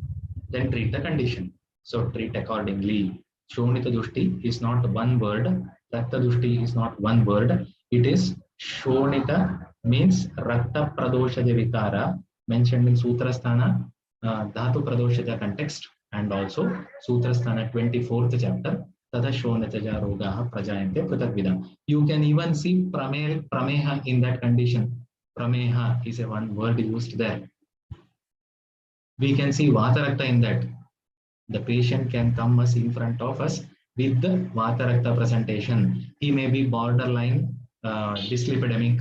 then treat the condition. So treat accordingly. Shonita dushti is not one word. Rakta dushti is not one word. It is shonita means rakta pradoshaja vikara mentioned in Sutra Sthana, Dhatu pradoshaja context, and also Sutra Sthana 24th chapter. Tata shonitaja rogaha prajayante pratakvidam. You can even see prameha in that condition. Prameha is a one word used there. We can see vatarakta in that. The patient can come us in front of us with the vatarakta presentation. He may be borderline dyslipidemic.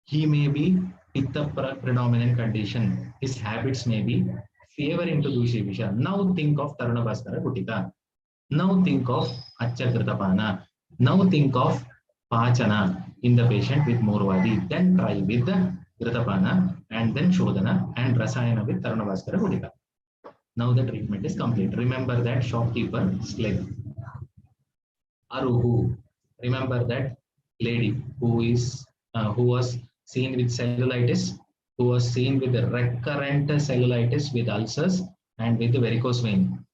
He may be pitta predominant condition. His habits may be favoring to dooshivisha. Now think of taruna bhaskara gutika. Now think of achchakritapana. Now think of pachana in the patient with morvadi. Then try with the gritapana and then shodhana and rasayana with taruna bhaskara gutika. Now the treatment is complete. Remember that shopkeeper slave. Aruhu. Remember that lady who was seen with cellulitis, who was seen with recurrent cellulitis with ulcers and with varicose vein.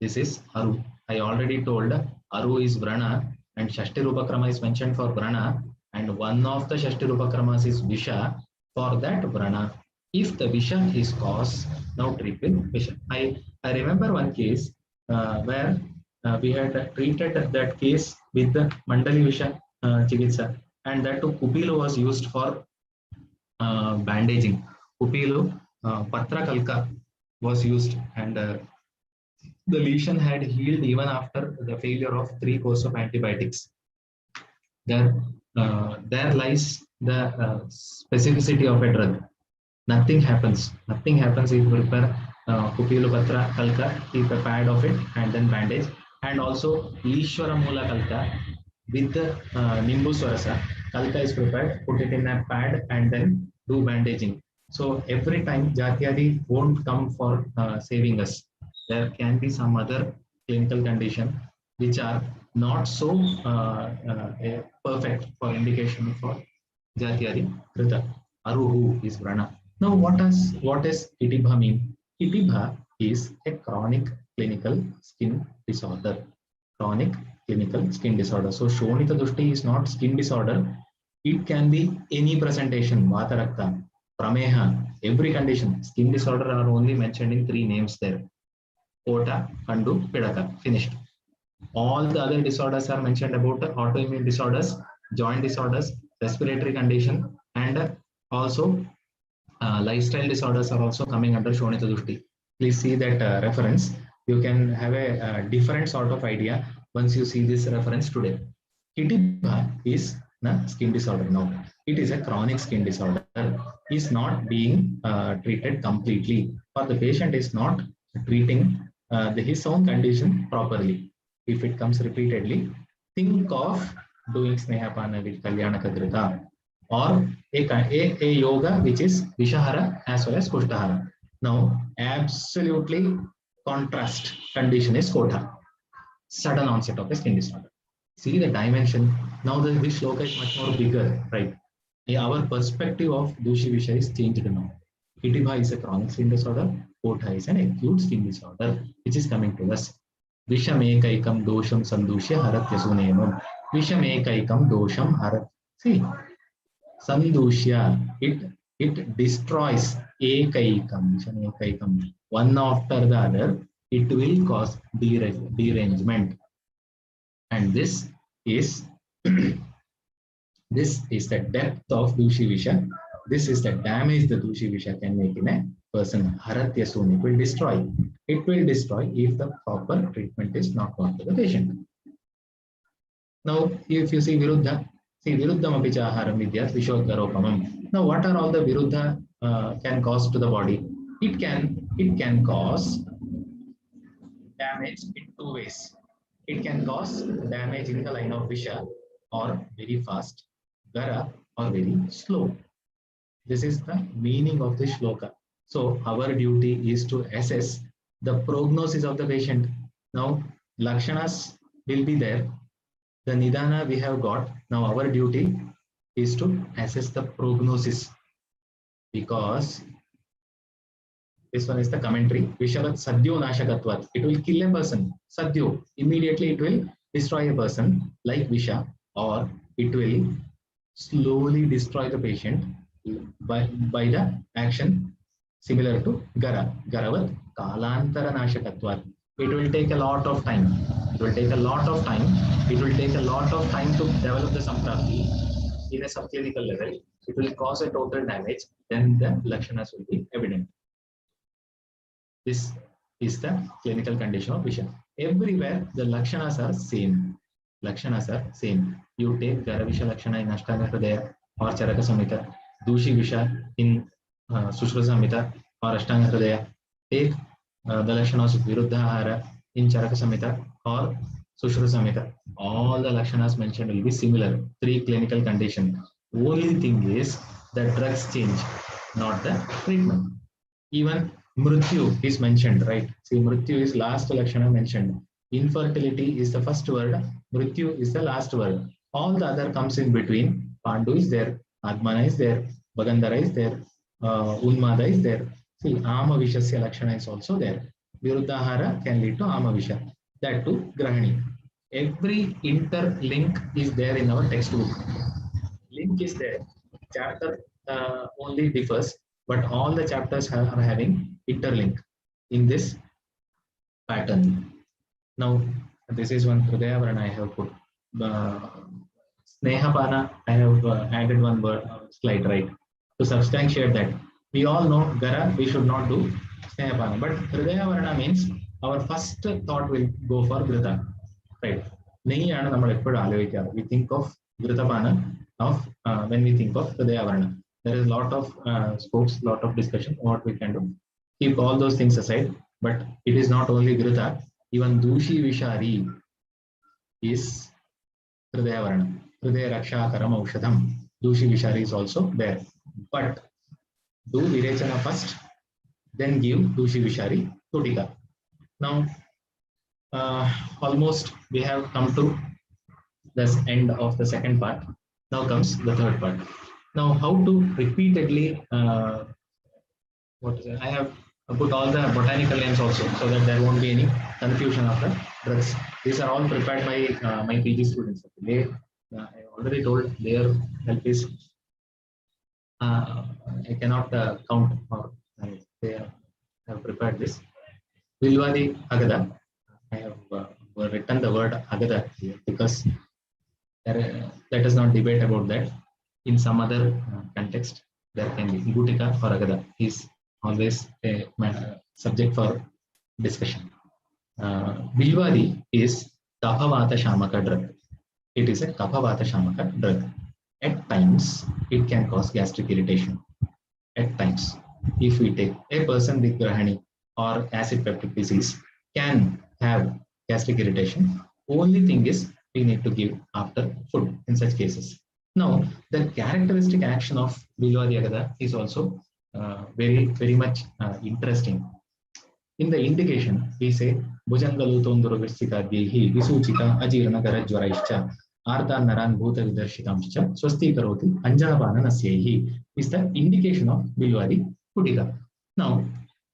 This is Aru. I already told Aru is Vrana and Shashti Rupakrama is mentioned for Vrana, and one of the Shashti Rupakramas is Visha for that Vrana. If the Visha is caused, now treat with Visha. I remember one case where we had treated that case with the mandali Visha Chikitsa, and that Kupilu was used for bandaging. Kupilu, Patrakalka was used, and the lesion had healed even after the failure of 3 courses of antibiotics. There lies the specificity of a drug. Nothing happens. Nothing happens if you prepare Kupilu Patra Kalka, keep a pad of it and then bandage. And also Ishwara Mula Kalka with the Nimbu Swarasa. Kalka is prepared, put it in a pad and then do bandaging. So every time Jatyadi won't come for saving us. There can be some other clinical condition which are not so perfect for indication for Jatyadi Krita. Aruhu is Vrana. Now what is Kitibha mean? Kitibha is a chronic clinical skin disorder. Chronic clinical skin disorder. So Shonita Dushti is not skin disorder. It can be any presentation, vatarakta, prameha, every condition. Skin disorder are only mentioned in 3 names there. Ota, Kandu, Pidaka, finished. All the other disorders are mentioned about autoimmune disorders, joint disorders, respiratory condition, and also lifestyle disorders are also coming under Shonita Dushti. Please see that reference. You can have a different sort of idea once you see this reference today. Kitibha is a skin disorder now. It is a chronic skin disorder. Is not being treated completely, or the patient is not treating his own condition properly. If it comes repeatedly, think of doing Sneha Pana with Kalyana Kadrita, or a yoga which is Vishahara as well as Kushtahara. Now, absolutely contrast condition is Kotha, sudden onset of a skin disorder. See the dimension. Now this shloka is much more bigger, right? Our perspective of dooshivisha is changed now. Kitibha is a chronic skin disorder. Kotha is an acute skin disorder, which is coming to us. Vishamekaikam dosham sandushya haratyasunemam. Vishamekaikam dosham harat. See, sandushya, it destroys ekaikam, vishamekaikam. One after the other, it will cause derangement. And this is this is the depth of dooshivisha. This is the damage the dooshivisha can make in a person. Haratya soon, it will destroy. It will destroy if the proper treatment is not done to the patient. Now, if you see Viruddha, see Viruddham apicha aharam vidyat vishodgaropamam. Now, what are all the Viruddha can cause to the body? It can cause damage in 2 ways. It can cause damage in the line of Visha, or very fast, Gara, or very slow. This is the meaning of this shloka. So our duty is to assess the prognosis of the patient. Now, Lakshanas will be there. The Nidana we have got. Now our duty is to assess the prognosis, because this one is the commentary. Vishavat sadhyo nashakatvat. It will kill a person. Sadhyo. Immediately it will destroy a person like Visha, or it will slowly destroy the patient by the action similar to Gara. Garavat kalantara nashakatvat. It will take a lot of time. It will take a lot of time. It will take a lot of time to develop the samprapti in a subclinical level. It will cause a total damage. Then the lakshanas will be evident. This is the clinical condition of Visha. Everywhere the lakshanas are same. Lakshanas are same. You take garavisha lakshana in Ashtanga Hridaya or Charaka Samhita, dooshivisha in Sushruta Samhita or Ashtanga Hridaya. Take the lakshanas of Viruddha in Charaka Samhita or Sushruta Samhita. All the lakshanas mentioned will be similar. 3 clinical conditions. Only thing is the drugs change, not the treatment. Even Mrityu is mentioned, right? See, Mrityu is last Lakshana mentioned. Infertility is the first word. Mrityu is the last word. All the other comes in between. Pandu is there. Agmana is there. Bagandhara is there. Unmada is there. See, Amavishasya Lakshana is also there. Viruddhahara can lead to Amavisha. That too, Grahani. Every interlink is there in our textbook. Link is there. Chapter only differs, but all the chapters are having interlink in this pattern. Now, this is one hridayavarana I have put. Snehapana, I have added one word slide, right, to substantiate that. We all know gara, we should not do snehapana, but hridayavarana means our first thought will go for grita, right? നെയ്യാണ് നമ്മൾ എപ്പോഴും ആലോചിക്കാറ്. We think of gritapana of when we think of hridayavarana. There is a lot of scopes, lot of discussion what we can do. Keep all those things aside, but it is not only grita, even dooshivisha is hridayavarana. Hridayaraksha karam aushadam. Dooshivisha is also there. But do virechana first, then give dooshivisha putika. Now, almost we have come to the end of the second part. Now comes the third part. Now, how to repeatedly I have put all the botanical names also, so that there won't be any confusion of the drugs. These are all prepared by my PG students. They I already told their help is I cannot count, or they have prepared this. Vilwadi Agada. I have written the word Agada here because let us not debate about that. In some other context, there can be Gutika or Agada is always a subject for discussion. Vilwadi is Kaphavata Shamaka drug. It is a Kaphavata Shamaka drug. At times, it can cause gastric irritation. At times, if we take a person with Grahani or acid peptic disease, can have gastric irritation. Only thing is we need to give after food in such cases. Now, the characteristic action of Vilwadi Agada is also very much interesting. In the indication, we say Bhujangalutonduru Virsikadyehi Visuchika Ajirana Garajvaraischa Artha Naran Bhuta Vidarshitamscha Swasti Karoti Anjanapana Nasyehi is the indication of Vilwadi Putika. Now,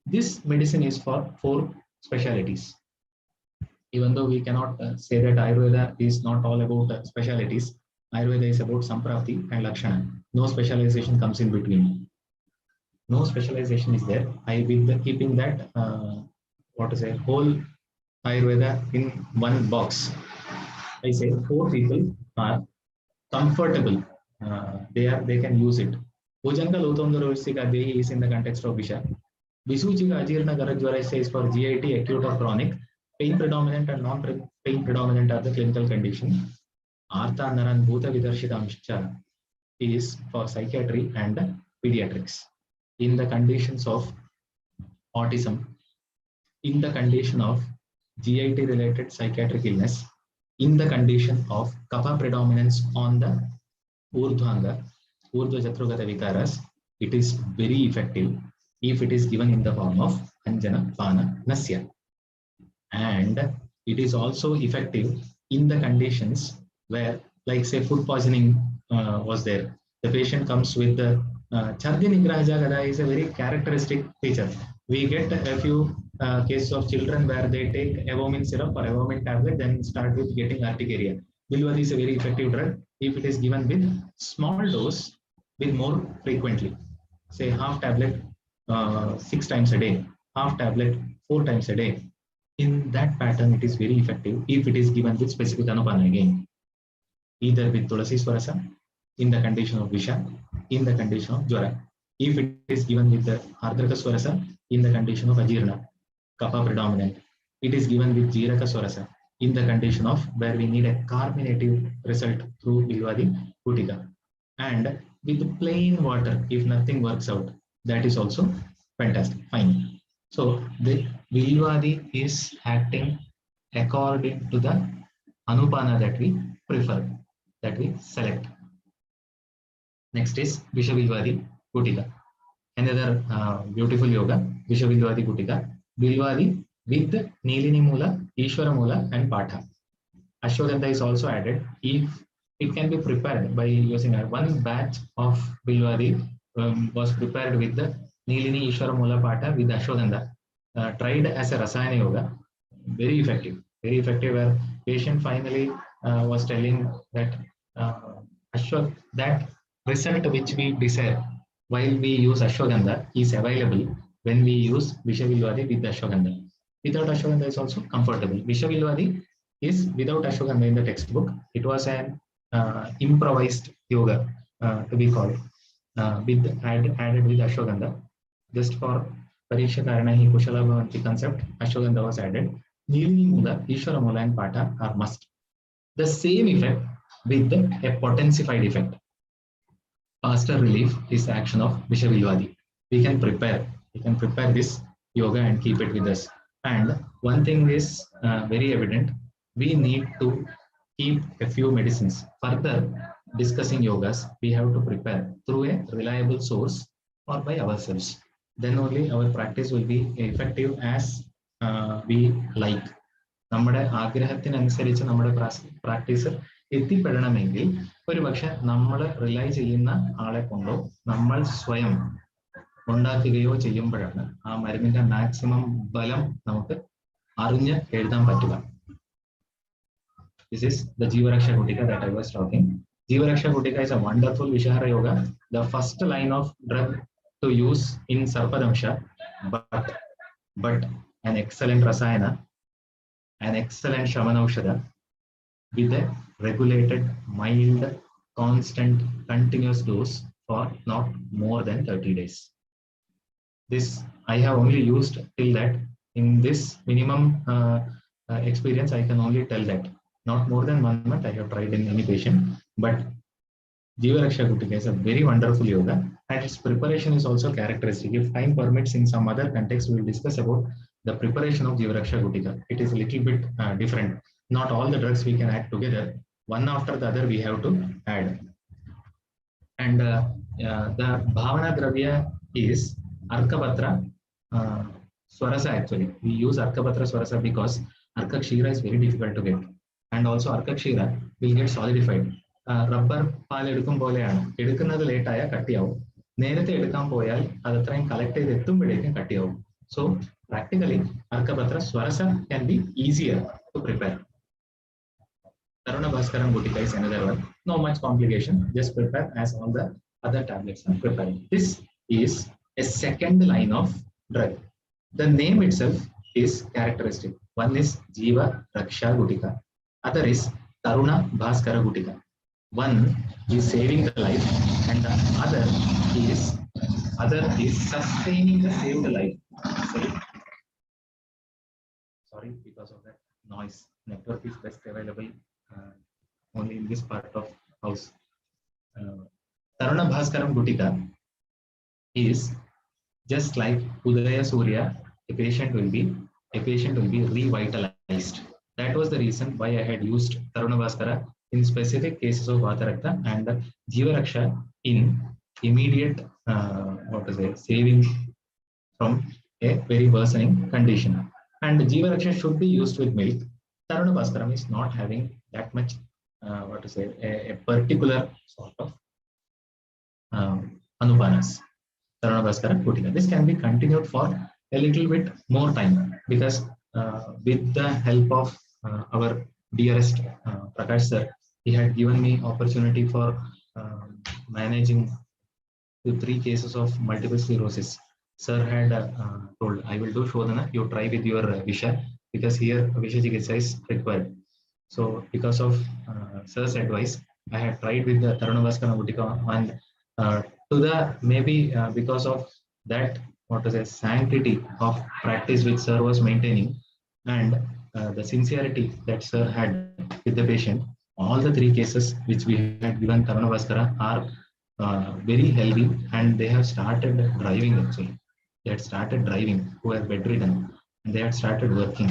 this medicine is for 4 specialties. Even though we cannot say that Ayurveda is not all about specialties, Ayurveda is about Samprapti and Lakshana. No specialization comes in between. No specialization is there. With keeping that whole Ayurveda in one box, I say 4 people are comfortable. They can use it. Bhujanga Lotondara Dehi is in the context of Visha. Visuchika Ajirna Garajvaraischa is for GIT, acute or chronic. Pain predominant and non-pain predominant are the clinical condition. Artha Naran Bhuta Vidarshitamscha is for psychiatry and pediatrics. In the conditions of autism, in the condition of GIT related psychiatric illness, in the condition of kapha predominance on the urdhvanga, urdhva jatrugata vikaras, it is very effective if it is given in the form of anjana pana nasya. And it is also effective in the conditions where, like say, food poisoning was there. The patient comes with the Chardi Nigrahaja Gada is a very characteristic feature. We get a few cases of children where they take Evomin syrup or Evomin tablet, then start with getting urticaria. Vilwadi is a very effective drug if it is given with small dose with more frequently. Say half tablet 6 times a day, half tablet 4 times a day. In that pattern, it is very effective if it is given with specific anupana again, either with Tulasi Swarasa in the condition of Visha, in the condition of Jwara. If it is given with the Ardraka Swarasa in the condition of Ajirna, Kapha predominant, it is given with Jeevaraksha Swarasa in the condition of where we need a carminative result through Vilwadi Putika. And with plain water, if nothing works out, that is also fantastic, fine. So the Vilwadi is acting according to the anupana that we prefer, that we select. Next is Vishavilwadi Putika. Another beautiful yoga. Vishavilwadi Gutika, Vilwadi with Nilini Mula, Ishvara Mula, and Patha. Ashwagandha is also added. If it can be prepared by using one batch of Vilwadi was prepared with the Nilini Ishvara Mula Patha with Ashwagandha, tried as a Rasayana Yoga, very effective, where patient finally was telling that that result which we desire while we use Ashwagandha is available when we use Vishavilwadi with Ashwagandha. Without Ashwagandha is also comfortable. Vishavilwadi is without Ashwagandha in the textbook. It was an improvised yoga to be called added with Ashwagandha. Just for Pariksha Karanahi Kushala Bhavanti concept, Ashwagandha was added. Nilini Mula, Ishvara Mula, and Patha are must. The same effect with a potensified effect. Faster relief is the action of Vishavilwadi. We can prepare this yoga and keep it with us. And one thing is very evident, we need to keep a few medicines. Further discussing yogas, we have to prepare through a reliable source or by ourselves. Then only our practice will be effective as we like. നമ്മുടെ ആഗ്രഹത്തിനനുസരിച്ച് നമ്മുടെ practice എത്തിപ്പെടണമെങ്കിൽ ഒരുപക്ഷെ നമ്മൾ rely ചെയ്യുന്ന ആളെ കൊണ്ടോ നമ്മൾ സ്വയം ഉണ്ടാക്കുകയോ ചെയ്യുമ്പോഴാണ് ആ മരുന്നിന്റെ മാക്സിമം ബലം നമുക്ക് അറിഞ്ഞ് എഴുതാൻ പറ്റുക. This is the jeevaraksha gutika that I was talking. Jeevaraksha gutika is a wonderful Vishara yoga, the first line of drug to use in sarpa damsha, but an excellent rasayana, an excellent shamanaushada with a regulated, mild, constant, continuous dose for not more than 30 days. This I have only used till that. In this minimum experience, I can only tell that not more than 1 month I have tried in any patient, but Jeevaraksha Gutika is a very wonderful yoga and its preparation is also characteristic. If time permits, in some other context, we will discuss about the preparation of Jeevaraksha Gutika. It is a little bit different. Not all the drugs we can add together. One after the other we have to add. And the Bhavana Dravya is Arkapatra Swarasa actually. We use Arkapatra Swarasa because Arka Kshira is very difficult to get. And also Arka Kshira will get solidified. Rubber പാൽ എടുക്കും പോലെയാണ്, എടുക്കുന്നത് late ആയാൽ കട്ടിയാവും, നേരത്തെ എടുക്കാൻ പോയാൽ അത് അത്രയും കളക്ട് ചെയ്ത് എത്തുമ്പോഴേക്കും കട്ടിയാവും. So practically Arkapatra Swarasa can be easier to prepare. Taruna Bhaskaram Gutika is another one. No much complication, just prepare as all the other tablets are prepared. This is a second line of drug. The name itself is characteristic. One is jeevaraksha Gutika, other is Taruna Bhaskara Gutika. One is saving the life and the other is sustaining the saved life. Sorry because of that noise. Network is best available only in this part of house. Taruna Bhaskaram Gutika is just like Udaya Surya. A patient will be revitalized. That was the reason why I had used Taruna Bhaskara in specific cases of vatarakta and jeevaraksha in immediate saving from a very worsening condition. And jeevaraksha should be used with milk. Taruna Bhaskaram is not having that much a particular sort of anupanas. Taruna Bhaskara Gutika. This can be continued for a little bit more time because with the help of our dearest Prakash sir, he had given me opportunity for managing the 3 cases of multiple sclerosis. Sir had told, I will do Shodhana, you try with your Visha, because here Visha Chikitsa is required. So because of sir's advice, I had tried with the Taruna Bhaskara Gutika, and to the maybe because of that sanctity of practice which sir was maintaining and the sincerity that sir had with the patient, all the 3 cases which we had given Taruna Bhaskara are very healthy and they have started driving actually. They had started driving, who are bedridden, and they had started working.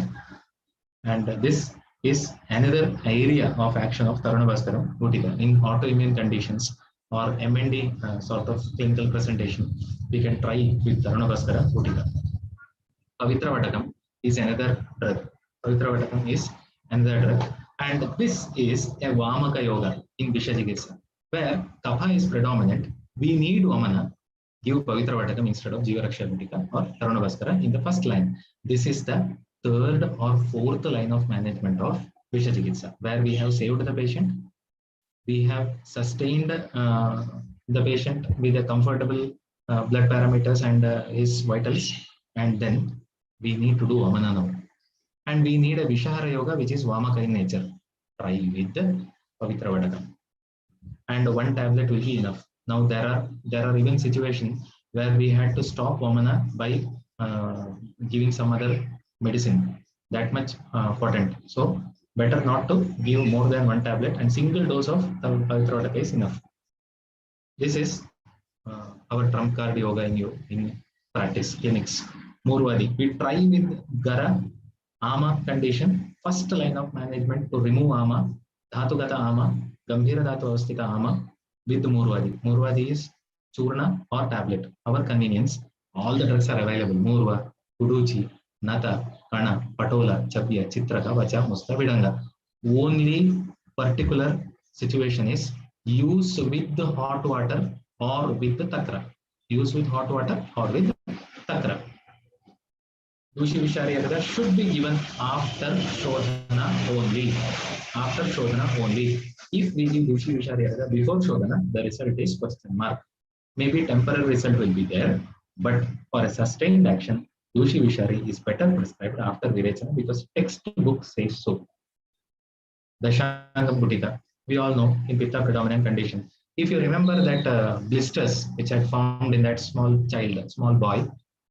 And this is another area of action of Taruna Bhaskara Gutika in autoimmune conditions or MND sort of clinical presentation. We can try with Taruna Bhaskara Gutika. Pavitravadakam is another drug. Pavitravadakam is another drug. And this is a Vamaka yoga in Visha Chikitsa, where Kapha is predominant. We need Vamana, give Pavitravadakam instead of jeevaraksha or Tarunavaskara in the first line. This is the third or fourth line of management of Visha Chikitsa, where we have saved the patient, we have sustained the patient with a comfortable blood parameters and his vitals, and then we need to do Vamana now. And we need a Vishahara yoga, which is Vamaka in nature. Try with the Pavitravadakam. And one tablet will be enough. Now there are even situations where we had to stop Vamana by giving some other medicine that much potent. So better not to give more than one tablet, and single dose of Pavitravadaka is enough. This is our trump card yoga in practice clinics. Murvadi, we try with Gara, Ama condition, first line of management to remove Ama, Dhatugata Ama, Gambhira Dhatu Avasthita Ama with Murvadi. Murvadi is Churna or tablet, our convenience. All the drugs are available. Murva, Kuduchi, Nata, Kana, Patola, Chapya, Chitraka, Vacha, Musta, Vidanga. Only particular situation is use with the hot water or with the takra. Use with hot water or with takra. Dooshivisha should be given after Shodhana only. After Shodhana only. If we give Dooshivisha before Shodhana, the result is question mark. Maybe temporary result will be there, but for a sustained action, Dooshivisha is better prescribed after Virechana because textbook says so. Dashangam Butika, we all know in Pitta predominant condition. If you remember that blisters which I found in that small boy,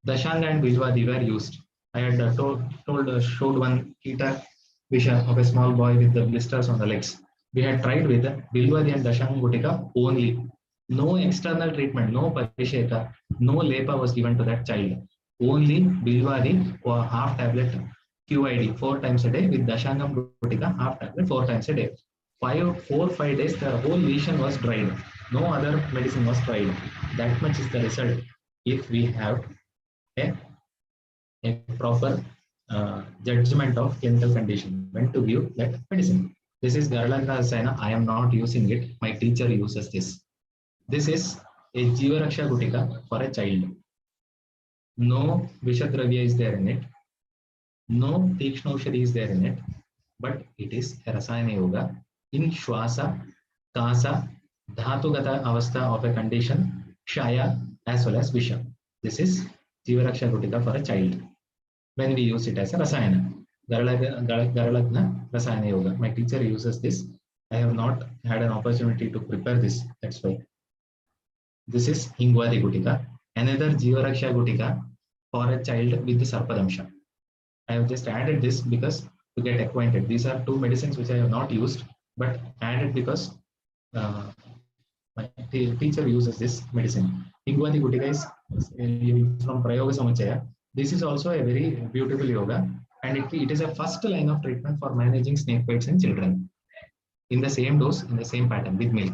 Dashanga and Vilwadi were used. I had showed one keeta Visha of a small boy with the blisters on the legs. We had tried with Vilwadi and Dashangam Butika only. No external treatment, no parisheka, no lepa was given to that child. Only Vilwadi or half tablet QID 4 times a day with Dashangam Butika half tablet 4 times a day. 4-5 days the whole lesion was dried. No other medicine was tried. That much is the result if we have a proper judgment of clinical condition when to give that medicine. This is Garavisha. I am not using it. My teacher uses this. This is a jeevaraksha gutika for a child. No Vishadravya is there in it. No Tikshnoshadi is there in it. But it is a Rasayana yoga in Shwasa, Kasa, Dhatugata Avastha of a condition, Kshaya as well as Visha. This is jeevaraksha gutika for a child. When we use it as a Rasayana. Garalagna Rasayana yoga. My teacher uses this. I have not had an opportunity to prepare this. That's why. This is Hingwadi Gutika, another Jeevaraksha Gutika for a child with the Sarpadamsha. I have just added this because to get acquainted. These are two medicines which I have not used, but added because my teacher uses this medicine. Hingwadi Gutika is from Prayoga Samachaya. This is also a very beautiful yoga, and it is a first line of treatment for managing snake bites in children. In the same dose, in the same pattern with milk.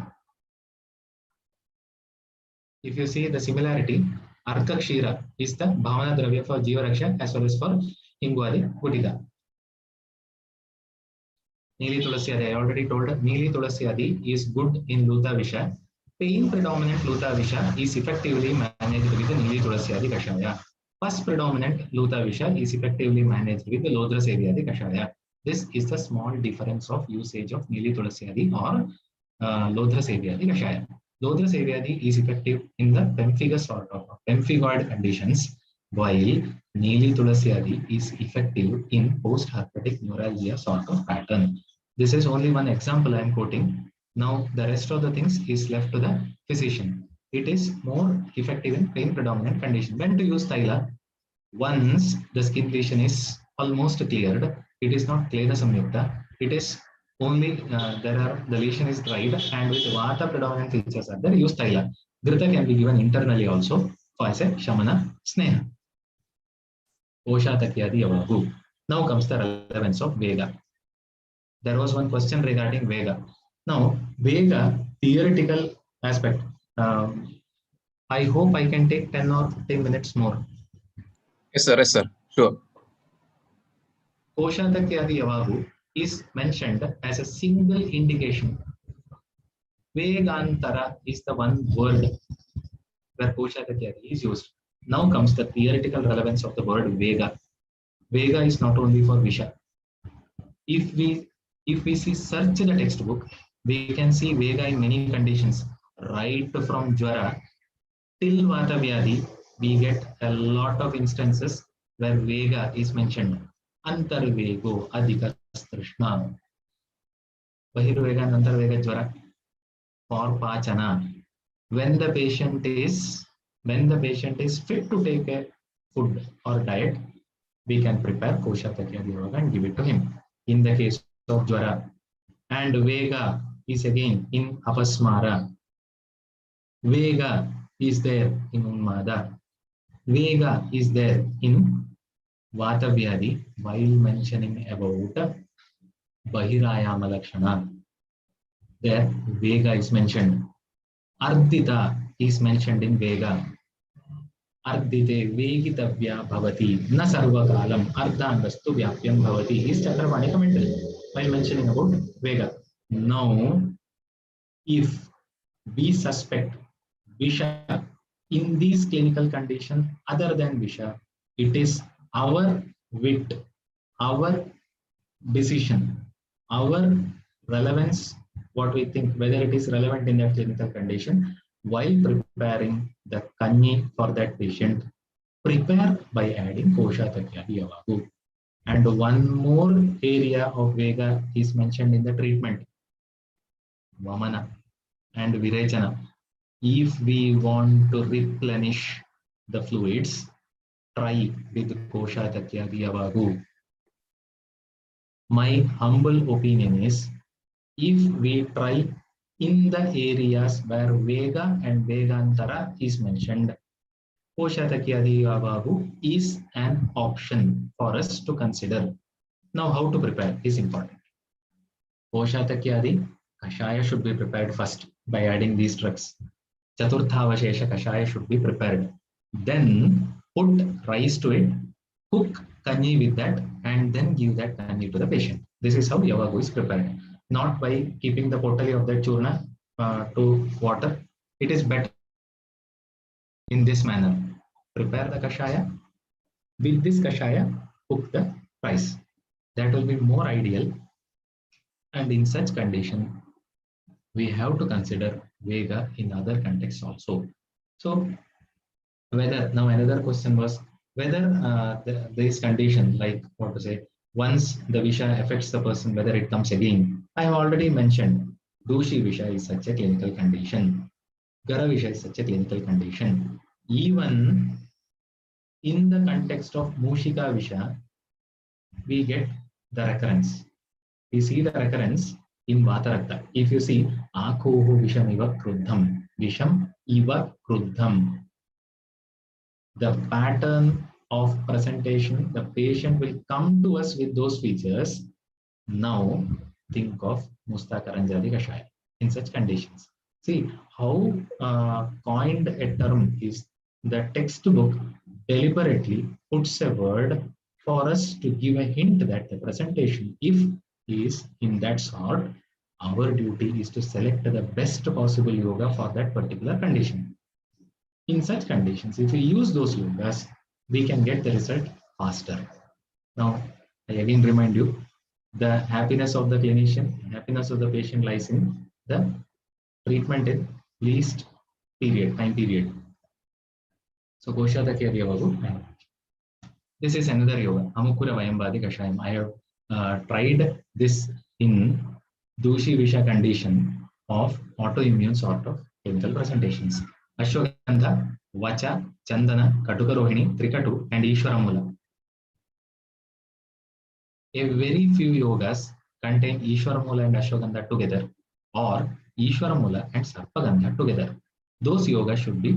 If you see the similarity, Arka Kshira is the Bhavana Dravya for Jeevaraksha as well as for Hingwadi Gutika. Neeli Tulasiyadi, I already told Neeli Tulasiyadi is good in lootha visha. Pain predominant lootha visha is effectively managed with the Neeli Tulasiyadi kashaya. First predominant lootha visha is effectively managed with the Lodra Sevyadi kashaya. This is the small difference of usage of Neeli Tulasiyadi or Lodra Sevyadi kashaya. Lodra Sevyadi is effective in the pemphigus sort of pemphigoid conditions, while Neeli Tulasiyadi is effective in post-herpetic neuralgia sort of pattern. This is only one example I am quoting. Now the rest of the things is left to the physician. It is more effective in pain predominant condition. When to use Thaila? Once the skin lesion is almost cleared, it is not Kleda Samyukta. It is only the lesion is dried, and with Vata predominant features are there, use Thaila. Grita can be given internally also for as a Shamana Sneha. Osha Takyadi Avahu. Now comes the relevance of Vega. There was one question regarding Vega. Now, Vega, theoretical aspect. I hope I can take 10 or 15 minutes more. Yes, sir. Yes, sir. Sure. Koshatakyaadi Yavagu is mentioned as a single indication. Vegantara is the one word where Koshatakyaadi is used. Now comes the theoretical relevance of the word Vega. Vega is not only for Visha. If we see search the textbook, we can see Vega in many conditions. Right from Jwara till Vata Vyadi, we get a lot of instances where Vega is mentioned. Antarvego adhikastrishna. Bahirvega and Antarvega Jwara. For Pachana. When the patient is fit to take a food or diet, we can prepare Koshatakyaadi Yoga and give it to him. In the case of Jwara. And Vega is again in Apasmara. Vega is there in Unmada. Vega is there in Vata Vyadi while mentioning about Bahirayama Lakshana. There Vega is mentioned. Ardita is mentioned in Vega. Ardite Vegitavya Bhavati Na Sarvakalam Ardhangastu Vyapyam Bhavati is Chakrapani commentary while mentioning about Vega. Now, if we suspect Visha in these clinical conditions other than Visha, it is our wit, our decision, our relevance, what we think, whether it is relevant in that clinical condition. While preparing the kanyi for that patient, prepare by adding Koshatakyaadi Yavagu. And one more area of Vega is mentioned in the treatment, Vamana and Virechana. If we want to replenish the fluids, try with Koshatakyaadi Yavagu. My humble opinion is, if we try in the areas where Vega and Vegantara is mentioned, Koshatakyaadi Yavagu is an option for us to consider. Now, how to prepare is important. Koshatakyaadi kshaya should be prepared first by adding these drugs. Chaturthavashesha kshaya should be prepared. Then put rice to it, cook kanyi with that, and then give that kanyi to the patient. This is how Yavagu is prepared. Not by keeping the potali of that churna to water. It is better in this manner. Prepare the kashaya. With this kashaya, cook the rice. That will be more ideal. And in such condition, we have to consider Vega in other contexts also. So, whether now another question was whether this condition, like what to say, once the Visha affects the person, whether it comes again. I have already mentioned dooshivisha is such a clinical condition. Garavisha is such a clinical condition. Even in the context of Mushika Visha, we get the recurrence. We see the recurrence in vatarakta. If you see, Akohu Visham Iva Kruddham, Visham Iva Kruddham. The pattern of presentation, the patient will come to us with those features. Now, think of Mustakaranjali Kashaya in such conditions. See how coined a term is. The textbook deliberately puts a word for us to give a hint that the presentation, if is in that sort, our duty is to select the best possible yoga for that particular condition. In such conditions, if we use those yogas, we can get the result faster. Now, I again remind you, the happiness of the clinician, happiness of the patient lies in the treatment in least time period. So, Koshatakyaadi Yavagu. This is another yoga, Amukura Vayambadi Kashayam. I have tried this in dooshivisha condition of autoimmune sort of clinical presentations. Ashwagandha, Vacha, Chandana, Katukarohini, Trikatu, and Ishwaramula. A very few yogas contain Ishwaramula and Ashwagandha together, or Ishwaramula and Sarpagandha together. Those yogas should be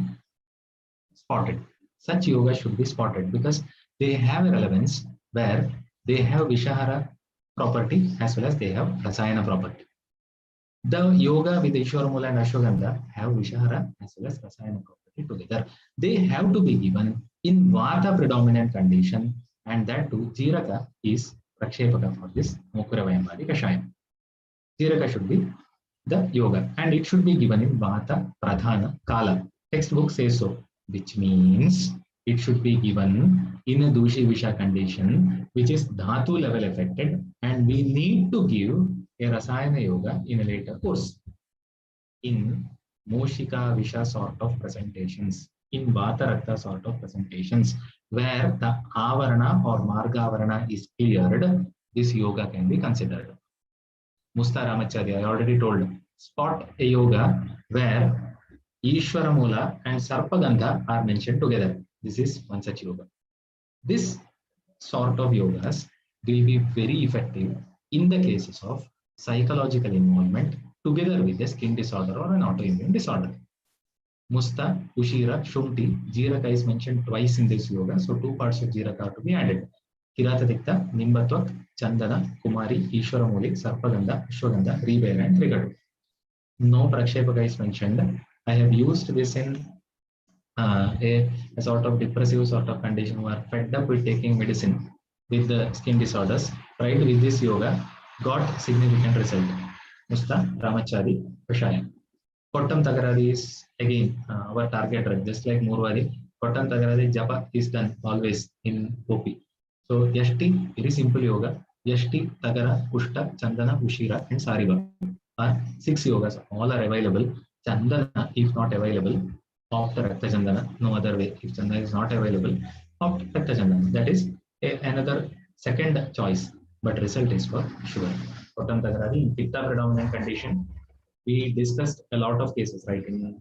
spotted. Such yogas should be spotted because they have a relevance where they have Vishahara property as well as they have Rasayana property. The yoga with Ishwaramula and Ashwagandha have Vishahara as well as Rasayana property together. They have to be given in Vata predominant condition And that too, Jiraka is Prakshepaka for this Mukuravayambadi Kashaya. Jiraka should be the yoga, and it should be given in Vata Pradhana Kala. Textbook says so, which means it should be given in a dooshivisha condition, which is dhatu level affected, and we need to give a rasayana yoga in a later course. In Moshika Visha sort of presentations, in vatarakta sort of presentations, where the avarana or margavarana is cleared, this yoga can be considered. Musta Ramacharya, I already told, spot a yoga where Ishvara Mula and Sarpagandha are mentioned together. This is one such yoga. This sort of yogas will be very effective in the cases of psychological involvement together with a skin disorder or an autoimmune disorder. Musta, Ushira, Shumti, Jiraka is mentioned twice in this yoga, so 2 parts of Jiraka are to be added. Kiratatikta, Nimbatwak, Chandana, Kumari, Ishwaramuli, Sarpagandha, Ashwagandha, Rebera, and Trigadu. No Prakshepaka is mentioned. I have used this in a sort of depressive sort of condition who are fed up with taking medicine with the skin disorders. Tried with this yoga, got significant result. Musta, Ramachari, Kashaya. Kottam Tagaradi is again our target drug, just like Murwadi. Kottam Tagaradi Japa is done always in OP. So Yashti, very simple yoga. Yashti, Tagara, Kushta, Chandana, Ushira, and Sariva are 6 yogas. All are available. Chandana, if not available, opt Rakta Chandana. No other way. If Chandana is not available, opt Rakta Chandana. That is another second choice, but result is for sure. Kottam Tagaradi in Pitta predominant condition. We discussed a lot of cases, right, in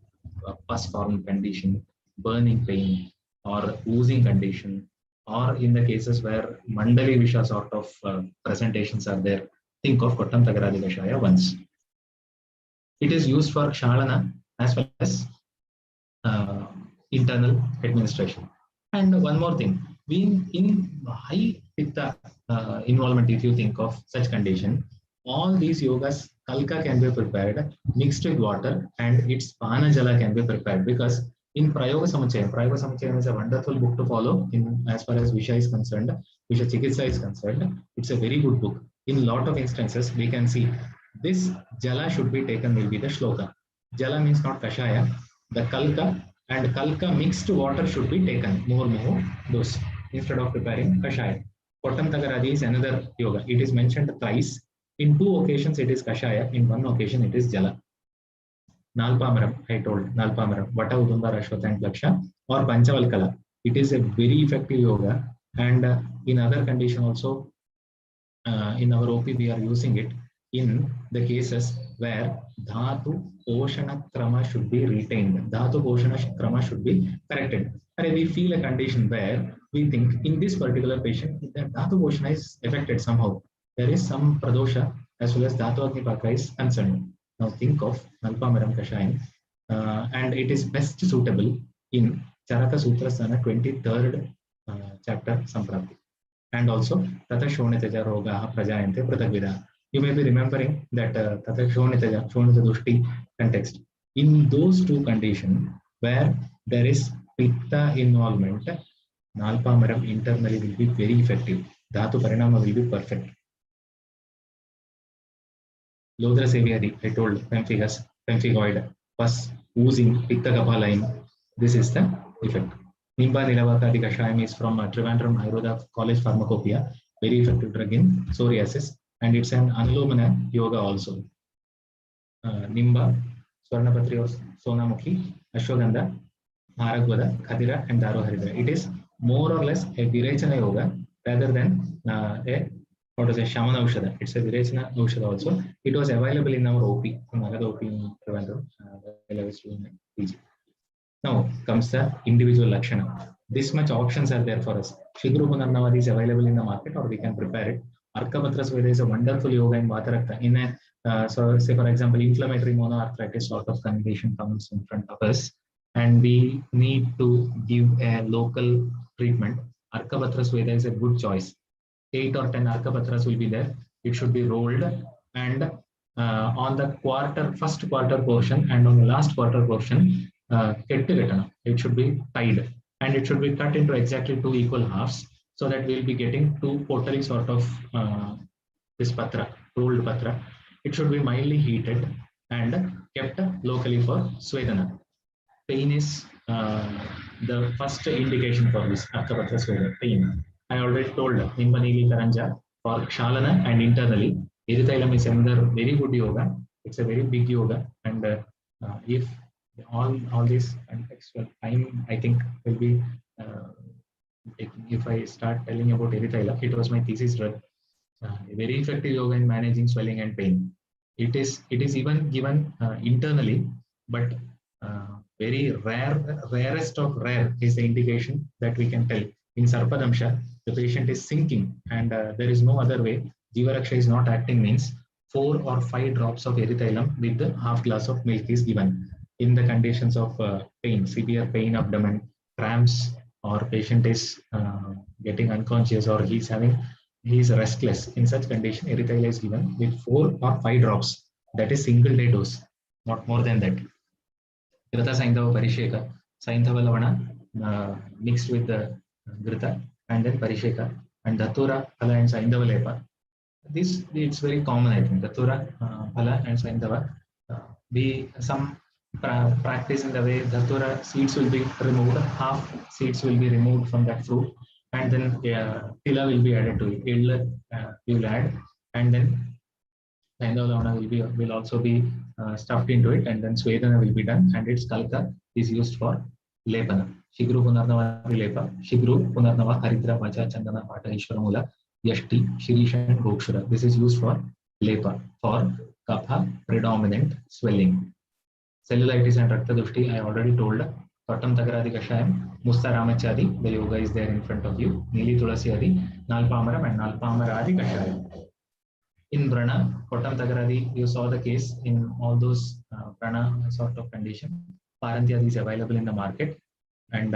pus form condition, burning pain, or oozing condition, or in the cases where mandali visha sort of presentations are there. Think of Kottam Tagaradi Kashaya once. It is used for kshalana as well as internal administration. And one more thing, being in high pitta involvement, if you think of such condition, all these yogas, kalka can be prepared mixed with water, and its pana jala can be prepared, because in Prayoga Samuchayam is a wonderful book to follow in as far as Visha is concerned, Visha Chikitsa is concerned. It's a very good book. In lot of instances, we can see this jala should be taken will be the shloka. Jala means not kashaya, the kalka, and kalka mixed water should be taken, more dose, instead of preparing kashaya. Kottam Tagaradi is another yoga. It is mentioned thrice. In 2 occasions it is kashaya, in 1 occasion it is jala. Nalpamaram, I told, Nalpamaram, Vata Udumba Rashwata and Laksha, or Panchavalkala. It is a very effective yoga, and in other condition also, in our OP we are using it in the cases where Dhatu Poshana Krama should be retained. Dhatu Poshana Krama should be corrected. And we feel a condition where we think in this particular patient, that Dhatu Poshana is affected somehow. There is some Pradosha as well as Dhatu Agnipaka is concerned. Now think of Nalpamaram Kashayam, and it is best suitable in Charaka Sutra Sana 23rd chapter Samprapti. And also Tata Shonitaja Roga Prajayante Pratagvida. You may be remembering that Tata Shonitaja Dushti context. In those 2 conditions where there is Pitta involvement, Nalpamaram internally will be very effective. Dhatu Parinama will be perfect. Lodra Seviari, I told, pemphigus, pemphigoid, pus, oozing, pitta kapalaim. This is the effect. Nimba Nilavaka Kashayam is from Trivandrum Ayurveda College Pharmacopoeia, very effective drug in psoriasis, and it's an Anulomana yoga also. Nimba, Swarnapatri or Sonamukhi, Ashwagandha, Maragvada, Khadira, and Daruharida. It is more or less a Virechana yoga rather than what is a Shamana Ushada. It's a Virechana Ushada also. It was available in our OP, from Agada OP in Trivandrum, while I was doing PG. Now comes the individual Lakshana. This much options are there for us. Shigrupanarnavadi is available in the market, or we can prepare it. Arkapatra Sweda is a wonderful yoga in vatarakta. In a, so say for example, inflammatory monoarthritis sort of condition comes in front of us, and we need to give a local treatment. Arkapatra Sweda is a good choice. 8 or 10 Arkapatras will be there. It should be rolled, and on the first quarter portion and on the last quarter portion, it should be tied, and it should be cut into exactly 2 equal halves, so that we'll be getting two totally sort of this patra, rolled patra. It should be mildly heated and kept locally for swedana. Pain is the first indication for this Akkapatra swedana, pain. I already told Nimbanili Karanja for Kshalana and internally. Erythailam is another very good yoga. It's a very big yoga, and if all this contextual time, I think will be if I start telling about Erythailam, it was my thesis drug. A very effective yoga in managing swelling and pain. It is even given internally, but very rarest of rare is the indication that we can tell. In sarpa damsha, the patient is sinking and there is no other way. Jeevaraksha is not acting means 4 or 5 drops of erythailam with the half glass of milk is given. In the conditions of pain, severe pain, abdomen, cramps, or patient is getting unconscious or he is restless. In such condition, erythailam is given with 4 or 5 drops. That is single day dose, not more than that. Grita Saindhava Parisheka, Saindhava Lavana mixed with the Grita and then Parisheka and Datura, Phala and Saindhava Lepa. This it's very common, I think. Datura, Phala and Saindhava. Some practice in the way Datura seeds will be removed, half seeds will be removed from that fruit, and then Tila will be added to it. We will add, and then Saindhava will also be stuffed into it, and then Swedana will be done, and its kalka is used for lepana. Shigru Punarnava Lepa, Shigru Punarnava Haridra Vacha Chandana Pata Ishwaramula, Yashti, Shirisha and Gokshura. This is used for lepa, for kapha predominant swelling. Cellulitis and Rakta Dushti, I already told. Patam Takaradi Kashayam, Musta Ramachadi, the yoga is there in front of you. Nili Tulasi Adi, Nalpamaram and Nalpamaradi Kashayam. In Vrana, Kotam Tagaradi, you saw the case in all those Vrana sort of condition. Parantyadi is available in the market, and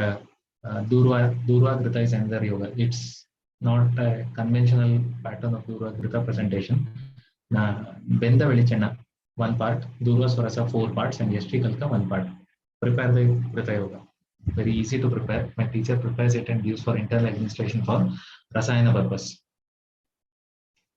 Durva Grita is another yoga. It's not a conventional pattern of Durva Grita presentation. Benda Velichenna, 1 part, Durva Swarasa 4 parts, and Yashti Kalka 1 part. Prepare the Grita yoga. Very easy to prepare. My teacher prepares it and gives for internal administration for Rasayana purpose.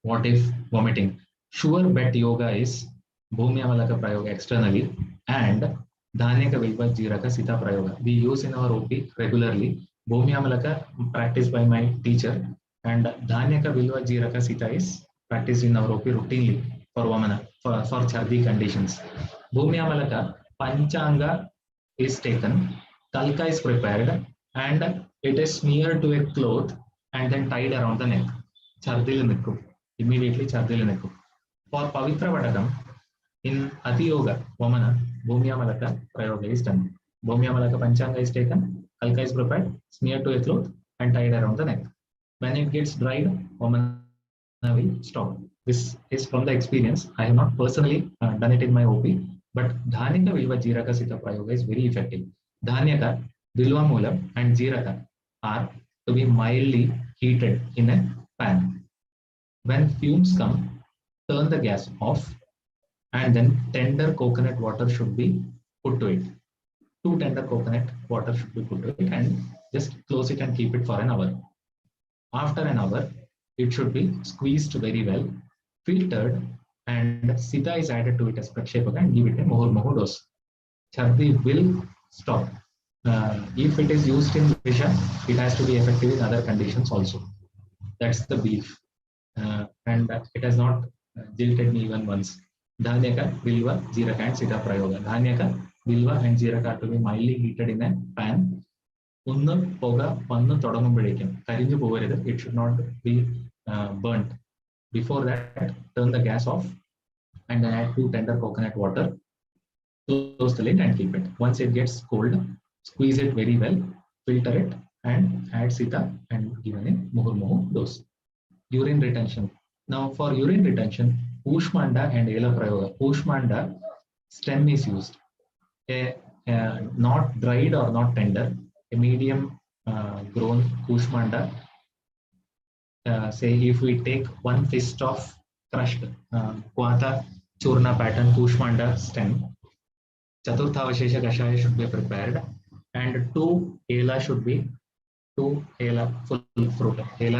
What if vomiting? Sure bet yoga is Bhumi Amalaka Prayoga externally and Dhanyaka Vilva Jiraka Sita Prayoga. We use in our OP regularly. Bhumi Amalaka practiced by my teacher and Dhanyaka Vilva Jiraka Sita is practiced in our OP routinely for Vamana, for Chardi conditions. Bhumi Amalaka Panchanga is taken, Kalka is prepared and it is smeared to a cloth and then tied around the neck. Chardil Nikku. Immediately Chardil Nikku. For Pavitra Vadakam, in Ati Yoga, Vamana, Bhumya Malaka Prayoga is done. Bhumya Malaka Panchanga is taken, Kalka is prepared, smeared to a cloth and tied around the neck. When it gets dried, Vamana will stop. This is from the experience. I have not personally done it in my OP, but Dhanyaka Vilva Jiraka Sita Prayoga is very effective. Dhanyaka, Vilva Moolam and Jiraka are to be mildly heated in a pan. When fumes come, turn the gas off and then tender coconut water should be put to it. 2 tender coconut water should be put to it and just close it and keep it for an hour. After an hour, it should be squeezed very well, filtered, and Sita is added to it as Prakshepaka and give it a Muhur dose. Chardi will stop. If it is used in Visha, it has to be effective in other conditions also. That's the belief. And it has not jilted me even once. Dhanyaka, Vilva, Jiraka and Sita Prayoga. Dhanyaka, Vilva and Jiraka are to be mildly heated in a pan. Unnu Poga, Pannu Todamum Karinju Povarida, it should not be burnt. Before that, turn the gas off and then add 2 tender coconut water, close the lid and keep it. Once it gets cold, squeeze it very well, filter it and add Sita and give a Muhur dose. Urine retention. Now for urine retention, Ushmanda and Ela Prayoga. Ushmanda stem is used. Not dried or not tender, a medium grown Ushmanda. Say if we take 1 fist of crushed Kwata Churna pattern Ushmanda stem, Chaturtha Avashesha Kashaya should be prepared and 2 Ela should be 2 ഏല full fruit ഏല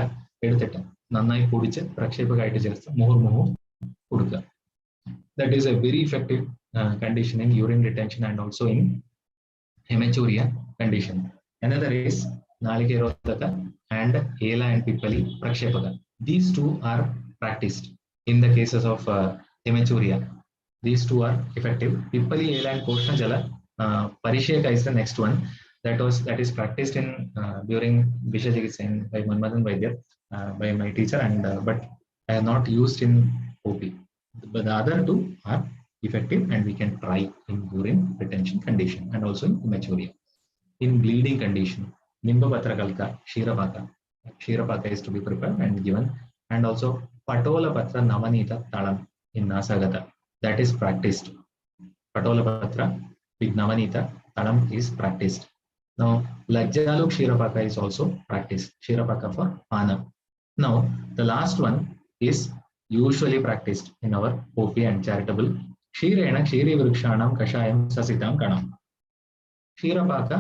എടുത്തിട്ട് നന്നായി പൊടിച്ച് പ്രക്ഷേപകമായിട്ട് ചേർത്ത് മുഹുർമുഹു കൊടുക്കുക. That is a very effective condition in urine retention and also in hematuria condition. Another is nalikerodaka and ela and pippali prakshepaka. These two are practiced in the cases of hematuria. These two are effective. Pippali, ela and koshna jala parisheka is the next one. That is practiced in during Visha Chikitsa by Manmadan Vaidya by my teacher, and but I have not used in OP. But the other two are effective and we can try in urine retention condition and also in hematuria. In bleeding condition, Nimbapatra Kshirapaka is to be prepared and given, and also Patola Patra Navanita Talam in Nasagata. That is practiced. Patola Patra with Navanita Talam is practiced. Now, Lajjalu Kshirapaka is also practiced. Kshirapaka for Pana. Now, the last one is usually practiced in our OP and charitable. Kshirena Kshirivikshanam Kashayam Sasitam Kanam. Kshirapaka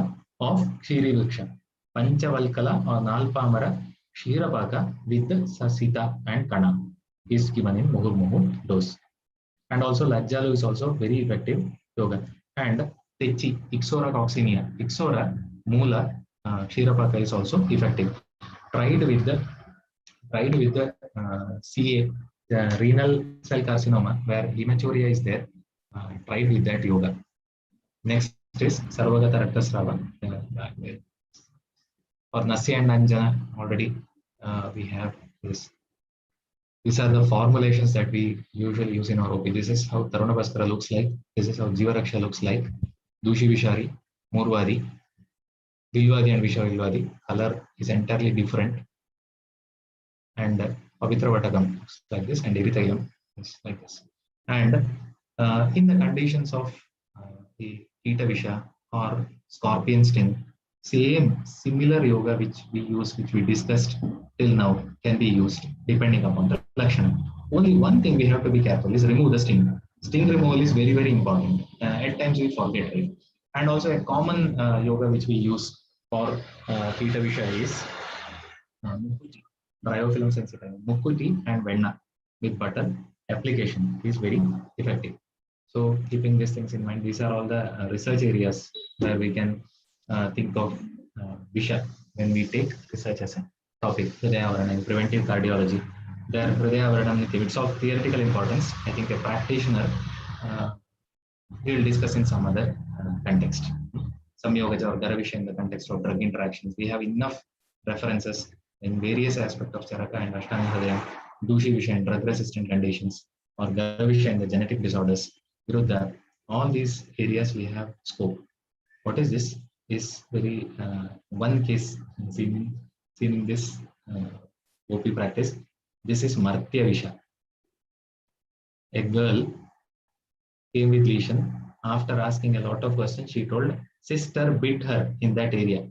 of Kshiriviksha. Panchavalkala or Nalpamara Kshirapaka with Sasita and Kana is given in Muhurmuhu dose. And also Lajjalu is also very effective yoga. And Techi, Ixora coccinea, Ixora Mula Kshirapaka is also effective. Tried with the CA, the renal cell carcinoma, where hematuria is there, tried with that yoga. Next is Sarvagata Raktasrava. For Nasi and Anjana, already we have this. These are the formulations that we usually use in our OP. This is how Taruna Bhaskara looks like. This is how Jeevaraksha looks like. Dooshivisha, Murvadi, vilwadi and vishavilwadi. Color is entirely different. And Pavitra Vatakam like this, and Erithaiyam is like this. And in the conditions of the keeta visha or scorpion sting, similar yoga which we discussed till now can be used depending upon the lakshana. Only one thing we have to be careful is remove the sting. Sting removal is very, very important. At times we forget it. And also a common yoga which we use for keeta visha is Biofilm sensitive, Mukkuti and Vrana with butter application is very effective. So keeping these things in mind, these are all the research areas where we can think of Visha when we take research as a topic. Hridayavarana in preventive cardiology. There, Hridayavarana, it's of theoretical importance. I think a practitioner we will discuss in some other context. Samyogaja or garavisha in the context of drug interactions. We have enough references in various aspects of charaka and ashtanga hridayam, dooshivisha in drug-resistant conditions, or garavisha in the genetic disorders. Viruddha, all these areas we have scope. What is this? Is very one case seen in this OP practice. This is Martya Visha. A girl came with lesion. After asking a lot of questions, she told sister bit her in that area.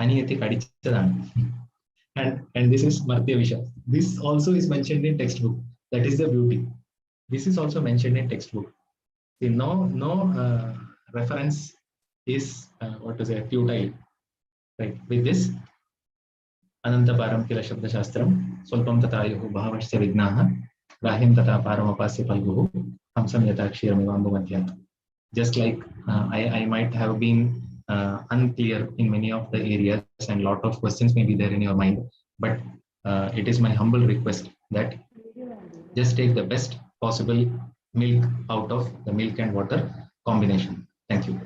Aniyati kadichadanu. And this is Martya Visha. This also is mentioned in textbook. That is the beauty. This is also mentioned in textbook. See, no reference is futile. Right. With this, Ananta Param Kila Shabda Shastram, Solpam Tatayuhu Bhavashya Vignaha, Rahim Tata Paramapasya Palguhu, Hamsam Yatakshira Mivambu Madhyam. Just like I might have been unclear in many of the areas and lot of questions may be there in your mind, but it is my humble request that just take the best possible milk out of the milk and water combination. Thank you.